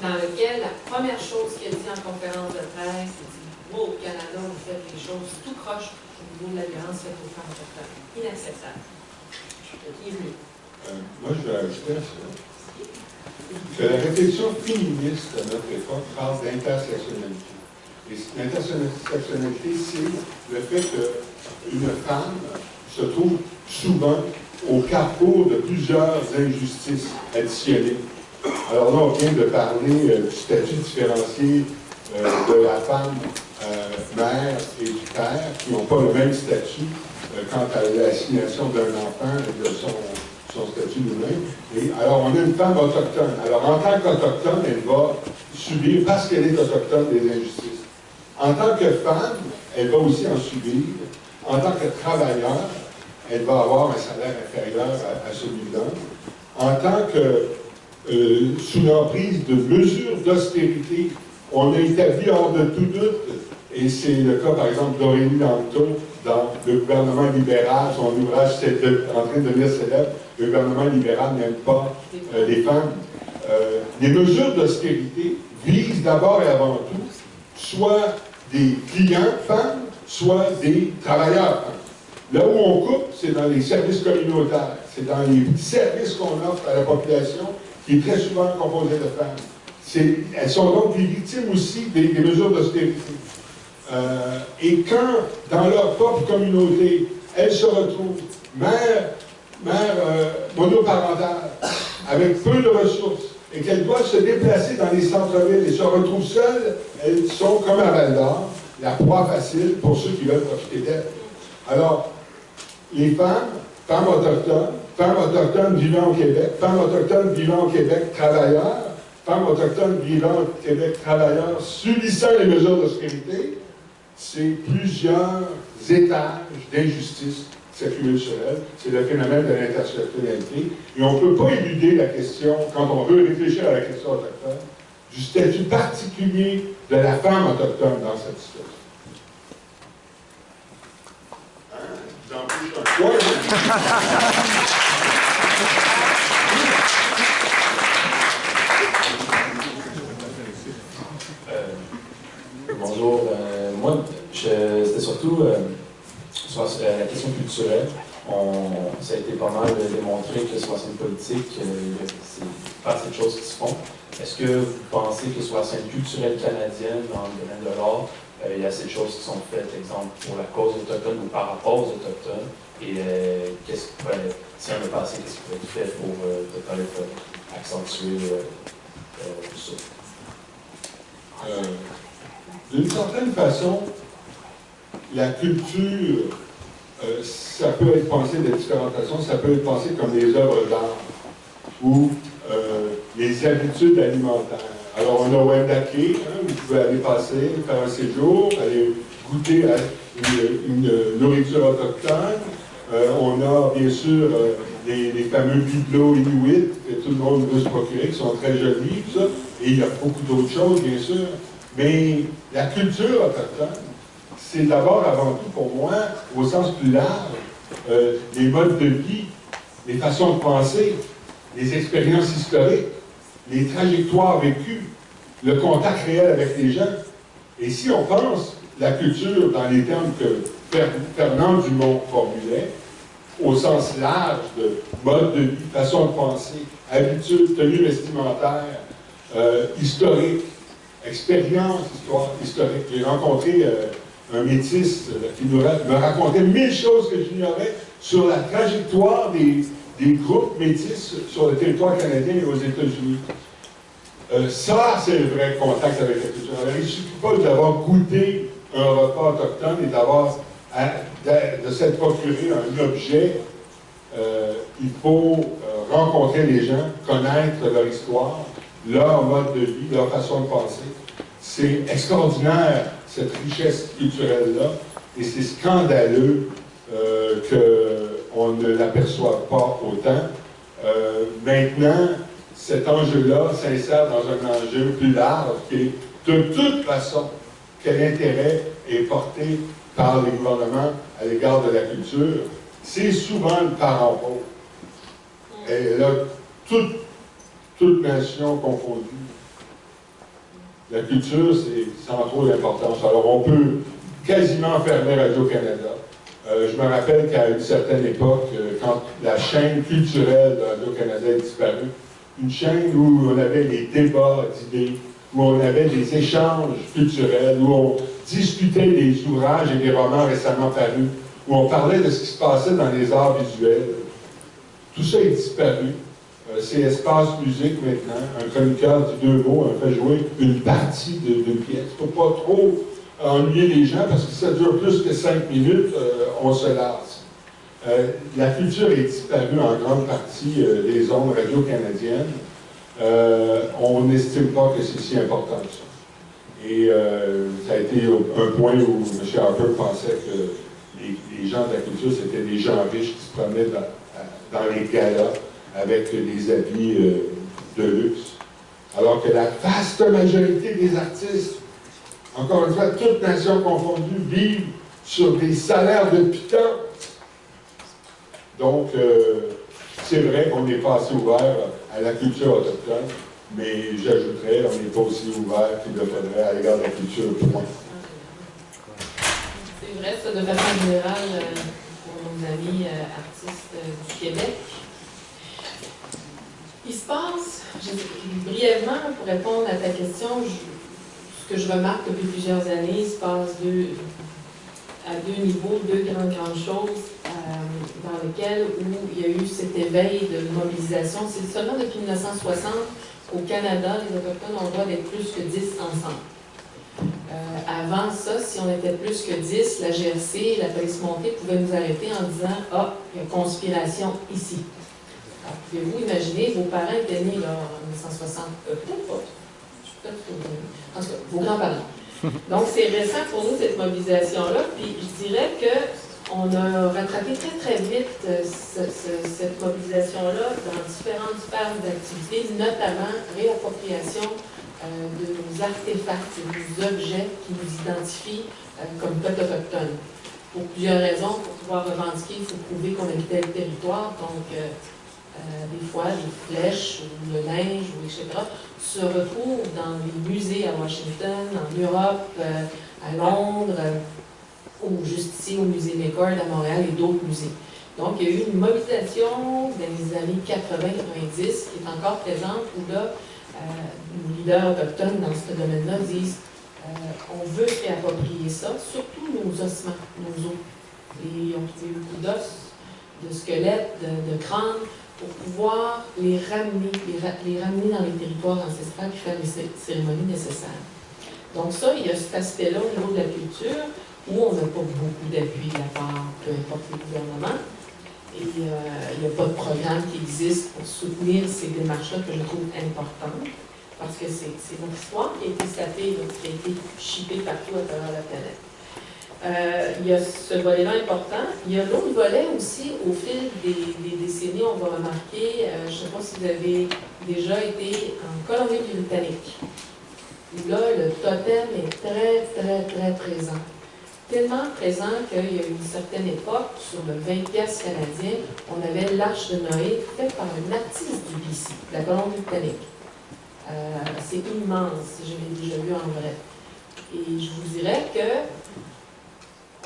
dans lequel la première chose qu'il a dit en conférence de presse, c'est dit vous, au Canada, vous faites les choses tout croche au niveau de la violence faite aux femmes autochtones. Inacceptable. Qui est venu. Moi, je vais ajouter à ça que la réflexion féministe de notre époque parle d'intersectionnalité. Et l'intersectionnalité, c'est le fait qu'une femme se trouve souvent au carrefour de plusieurs injustices additionnées. Alors là, on vient de parler du statut différencié de la femme mère et du père, qui n'ont pas le même statut quant à l'assignation d'un enfant et de son statut lui-même. Et alors, on a une femme autochtone. Alors, en tant qu'autochtone, elle va subir, parce qu'elle est autochtone, des injustices. En tant que femme, elle va aussi en subir. En tant que travailleur, elle va avoir un salaire inférieur à celui d'homme. En tant que, sous l'emprise de mesures d'austérité, on a établi hors de tout doute, et c'est le cas, par exemple, d'Aurélie Lanto, dans le gouvernement libéral, son ouvrage c'est en train de devenir célèbre, le gouvernement libéral n'aime pas les femmes. Les mesures d'austérité visent d'abord et avant tout soit des clients femmes, soit des travailleurs femmes. Là où on coupe, c'est dans les services communautaires, c'est dans les services qu'on offre à la population, qui est très souvent composée de femmes. Elles sont donc des victimes aussi des mesures d'austérité. Et quand, dans leur propre communauté, elles se retrouvent mères monoparentales, avec peu de ressources, et qu'elles doivent se déplacer dans les centres-villes et se retrouvent seules, elles sont comme à Val-d'Or, la proie facile pour ceux qui veulent profiter d'elles. Alors, les femmes autochtones vivant au Québec, femmes autochtones vivant au Québec travailleurs, femmes autochtones vivant au Québec travailleurs, subissant les mesures d'austérité, c'est plusieurs étages d'injustice qui s'accumulent sur elles. C'est le phénomène de l'intersectionnalité. Et on ne peut pas éluder la question, quand on veut réfléchir à la question autochtone, du statut particulier de la femme autochtone dans cette situation. J'en touche un point. Bonjour. Moi, c'était surtout sur la question culturelle. Ça a été pas mal démontré que sur la scène politique, c'est pas assez de choses qui se font. Est-ce que vous pensez que sur la scène culturelle canadienne, dans le domaine de l'art, il y a assez de choses qui sont faites, exemple, pour la cause autochtone ou par rapport aux Autochtones? Et si on a pas assez, qu'est-ce qui peut être fait pour peut-être accentuer tout ça? D'une certaine façon, la culture, ça peut être pensé de différentes façons. Ça peut être pensé comme des œuvres d'art ou les habitudes alimentaires. Alors, on a Wendake, vous pouvez aller passer, faire un séjour, aller goûter à une nourriture autochtone. On a, bien sûr, les fameux bibelots inuits que tout le monde veut se procurer, qui sont très jolis, tout ça. Et il y a beaucoup d'autres choses, bien sûr. Mais la culture autochtone, c'est d'abord, avant tout, pour moi, au sens plus large, les modes de vie, les façons de penser, les expériences historiques, les trajectoires vécues, le contact réel avec les gens. Et si on pense la culture dans les termes que Fernand Dumont formulait, au sens large de mode de vie, façon de penser, habitudes, tenues vestimentaires, historiques, expérience historique. J'ai rencontré un métis qui me racontait 1000 choses que j'ignorais sur la trajectoire des groupes métis sur le territoire canadien et aux États-Unis. Ça, c'est le vrai contact avec la culture. Alors, il ne suffit pas d'avoir goûté un repas autochtone et de s'être procuré un objet. Il faut rencontrer les gens, connaître leur histoire, leur mode de vie, leur façon de penser. C'est extraordinaire, cette richesse culturelle-là, et c'est scandaleux qu'on ne l'aperçoive pas autant. Maintenant, cet enjeu-là s'insère dans un enjeu plus large qui est, de toute façon, quel intérêt est porté par les gouvernements à l'égard de la culture. C'est souvent le parent pauvre. Et là, toute nation confondue. La culture, c'est sans trop d'importance. Alors, on peut quasiment fermer Radio-Canada. Je me rappelle qu'à une certaine époque, quand la chaîne culturelle de Radio-Canada est disparue, une chaîne où on avait les débats d'idées, où on avait des échanges culturels, où on discutait des ouvrages et des romans récemment parus, où on parlait de ce qui se passait dans les arts visuels. Tout ça est disparu. C'est Espace Musique maintenant. Un chroniqueur dit 2 mots, on fait jouer une partie d'une pièce. Il ne faut pas trop ennuyer les gens parce que si ça dure plus que 5 minutes, on se lasse. La culture est disparue en grande partie des ondes radio-canadiennes. On n'estime pas que c'est si important que ça. Et ça a été un point où M. Harper pensait que les gens de la culture, c'était des gens riches qui se promenaient dans les galas avec des habits de luxe. Alors que la vaste majorité des artistes, encore une fois, toutes nations confondues, vivent sur des salaires de pitons. Donc, c'est vrai qu'on n'est pas assez ouvert à la culture autochtone, mais j'ajouterais, on n'est pas aussi ouvert qu'il le faudrait à l'égard de la culture, point. C'est vrai, ça, de façon générale, pour nos amis artistes du Québec. Il se passe, brièvement, pour répondre à ta question, ce que je remarque depuis plusieurs années, il se passe à deux niveaux, deux grandes choses dans lesquelles où il y a eu cet éveil de mobilisation. C'est seulement depuis 1960 qu'au Canada, les Autochtones ont le droit d'être plus que 10 ensemble. Avant ça, si on était plus que 10, la GRC, la police montée pouvaient nous arrêter en disant « Ah, il y a conspiration ici ». Alors, pouvez-vous imaginer, vos parents étaient nés là, en 1960, peut-être pas, en tout cas, vos grands-parents. Donc, c'est récent pour nous, cette mobilisation-là, puis je dirais qu'on a rattrapé très, très vite cette mobilisation-là dans différentes phases d'activité, notamment réappropriation de nos artefacts, de nos objets qui nous identifient comme peuple autochtone. Pour plusieurs raisons, pour pouvoir revendiquer, il faut prouver qu'on habitait le territoire, donc des fois, les flèches, ou le linge, ou etc., se retrouvent dans les musées à Washington, en Europe, à Londres, ou juste ici au musée McCord à Montréal et d'autres musées. Donc, il y a eu une mobilisation dans les années 80-90 qui est encore présente, où là, nos leaders autochtones dans ce domaine-là disent on veut se réapproprier ça, surtout nos ossements, nos os. Et on trouve beaucoup d'os, de squelettes, de crânes, pour pouvoir les ramener dans les territoires ancestrales et faire les cérémonies nécessaires. Donc ça, il y a cet aspect-là au niveau de la culture, où on n'a pas beaucoup d'appui de la part, peu importe les gouvernements, et il n'y a pas de programme qui existe pour soutenir ces démarches-là que je trouve importantes, parce que c'est notre histoire qui a été sapée, qui a été chippée partout à travers la planète. Il y a ce volet-là important. Il y a l'autre volet aussi, au fil des décennies, on va remarquer, je ne sais pas si vous avez déjà été en Colombie-Britannique, où là, le totem est très, très, très présent. Tellement présent qu'il y a une certaine époque, sur le 20$ canadien, on avait l'Arche de Noé faite par un artiste du BC, de la Colombie-Britannique. C'est immense, je l'ai déjà vu en vrai. Et je vous dirais que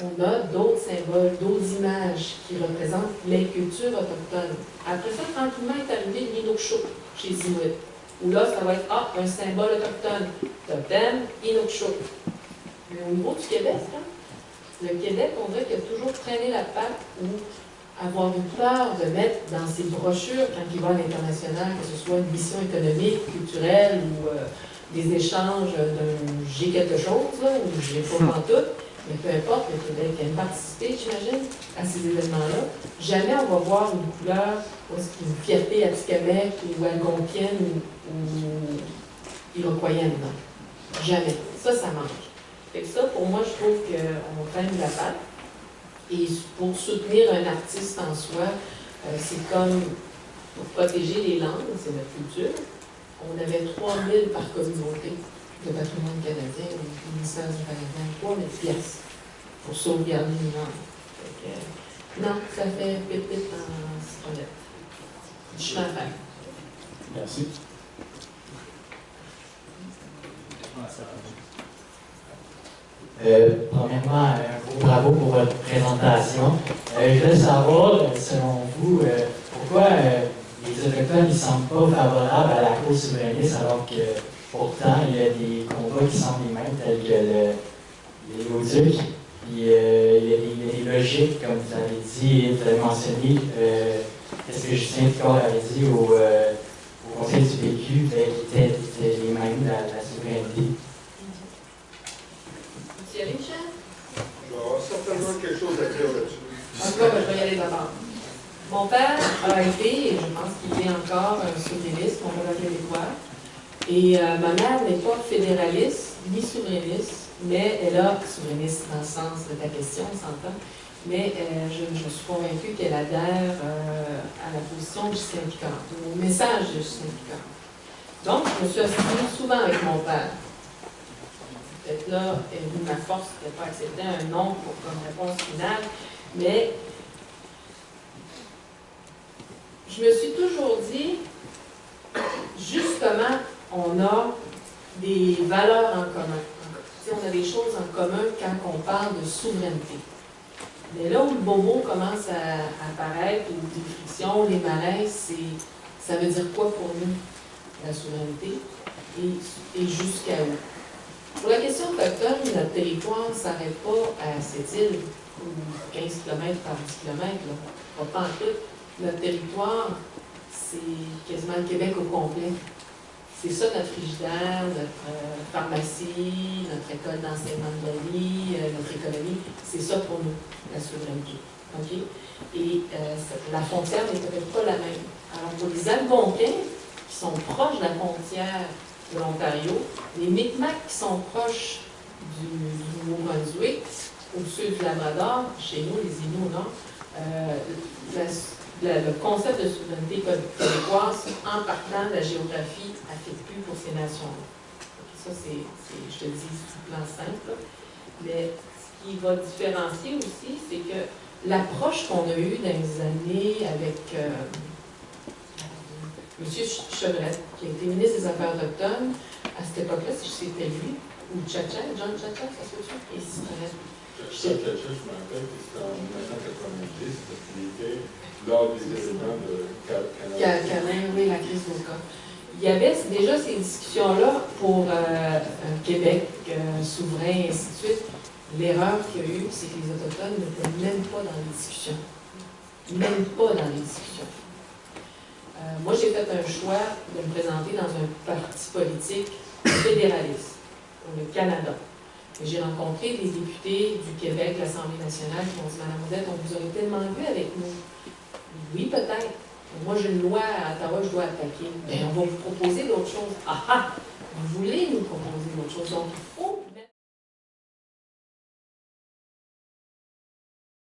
on a d'autres symboles, d'autres images qui représentent les cultures autochtones. Après ça, tranquillement, est arrivé l'Inukshuk chez les Inuits, où là, ça va être un symbole autochtone, totem, Inukshuk. Mais au niveau du Québec, le Québec, on dirait qu'il a toujours traîné la patte ou avoir eu peur de mettre dans ses brochures, quand il va à l'international, que ce soit une mission économique, culturelle ou des échanges d'un « j'ai quelque chose » là, ou « j'ai pas pantoute », mais peu importe, le Québec aime participer, j'imagine, à ces événements-là. Jamais on va voir une couleur, une fierté atikamekw ou algonquienne ou iroquoienne. Non. Jamais. Ça manque. Et ça, pour moi, je trouve qu'on traîne la patte. Et pour soutenir un artiste en soi, c'est comme pour protéger les langues, c'est notre culture. On avait 3000 par communauté de patrimoine canadien au ministère du Canadien, 3000 pièces pour sauvegarder une langue. Non, ça fait pépite en citronnette. Du chemin à faire. Merci. Premièrement, un gros bravo pour votre présentation. Je voulais savoir, selon vous, pourquoi les Autochtones ne semblent pas favorables à la cause souverainiste alors que pourtant il y a des combats qui sont les mêmes, tels que les Nauducs, puis il y a des logiques, comme vous avez dit, vous avez mentionné, qu'est-ce que Justin Picard avait dit au Conseil du PQ, qui étaient les mêmes, la souveraineté. Thierry Michel? Je vais avoir certainement quelque chose à dire là-dessus. En tout cas, je vais y aller d'abord. Mon père a été, et je pense qu'il est encore un souverainiste, mon père québécois. Et ma mère n'est pas fédéraliste, ni souverainiste, mais elle a, souverainiste dans le sens de ta question, on s'entend, mais je suis convaincue qu'elle adhère à la position du syndicat, au message du syndicat. Donc, je me suis associée souvent avec mon père. Peut-être là, ma force de ne pas accepter un non comme réponse finale, mais je me suis toujours dit, justement, on a des valeurs en commun. On a des choses en commun quand on parle de souveraineté. Mais là où le bobo commence à apparaître, ou les frictions, les malaises, ça veut dire quoi pour nous, la souveraineté, et jusqu'à où? Pour la question autochtone, notre territoire ne s'arrête pas à cette île, ou 15 km par 10 km, pas en tout. Notre territoire, c'est quasiment le Québec au complet. C'est ça notre frigidaire, notre pharmacie, notre école d'enseignement de la vie, notre économie. C'est ça pour nous, la souveraineté. Okay? Et la frontière n'est peut-être pas la même. Alors pour les Algonquins, qui sont proches de la frontière de l'Ontario, les Micmacs qui sont proches du Nouveau-Brunswick, au sud du Labrador, chez nous, les Inuits au nord, le concept de souveraineté québécoise, en partant de la géographie, n'affecte plus pour ces nations-là. Ça, c'est, je te dis, c'est un plan simple. Mais ce qui va différencier aussi, c'est que l'approche qu'on a eue dans les années avec M. Chevrette, qui a été ministre des Affaires autochtones, à cette époque-là, si c'était lui, ou Tchatcha, John Tchatcha, ça se peut-tu? Et si Tchatcha, je me rappelle que c'était en 1990, parce qu'il était lors des événements de Canin, oui, la crise d'Oka. Il y avait déjà ces discussions-là pour un Québec souverain, et ainsi de suite. L'erreur qu'il y a eu, c'est que les Autochtones n'étaient même pas dans les discussions. Même pas dans les discussions. Moi, j'ai fait un choix de me présenter dans un parti politique fédéraliste, le Canada. J'ai rencontré des députés du Québec, l'Assemblée nationale, qui m'ont dit « Madame Odette, on vous aurait tellement vu avec nous. » Oui, peut-être. Moi, j'ai une loi à Ottawa que je dois attaquer. Bien, on va vous proposer d'autres choses. Ah ah! Vous voulez nous proposer d'autres choses. Donc, il faut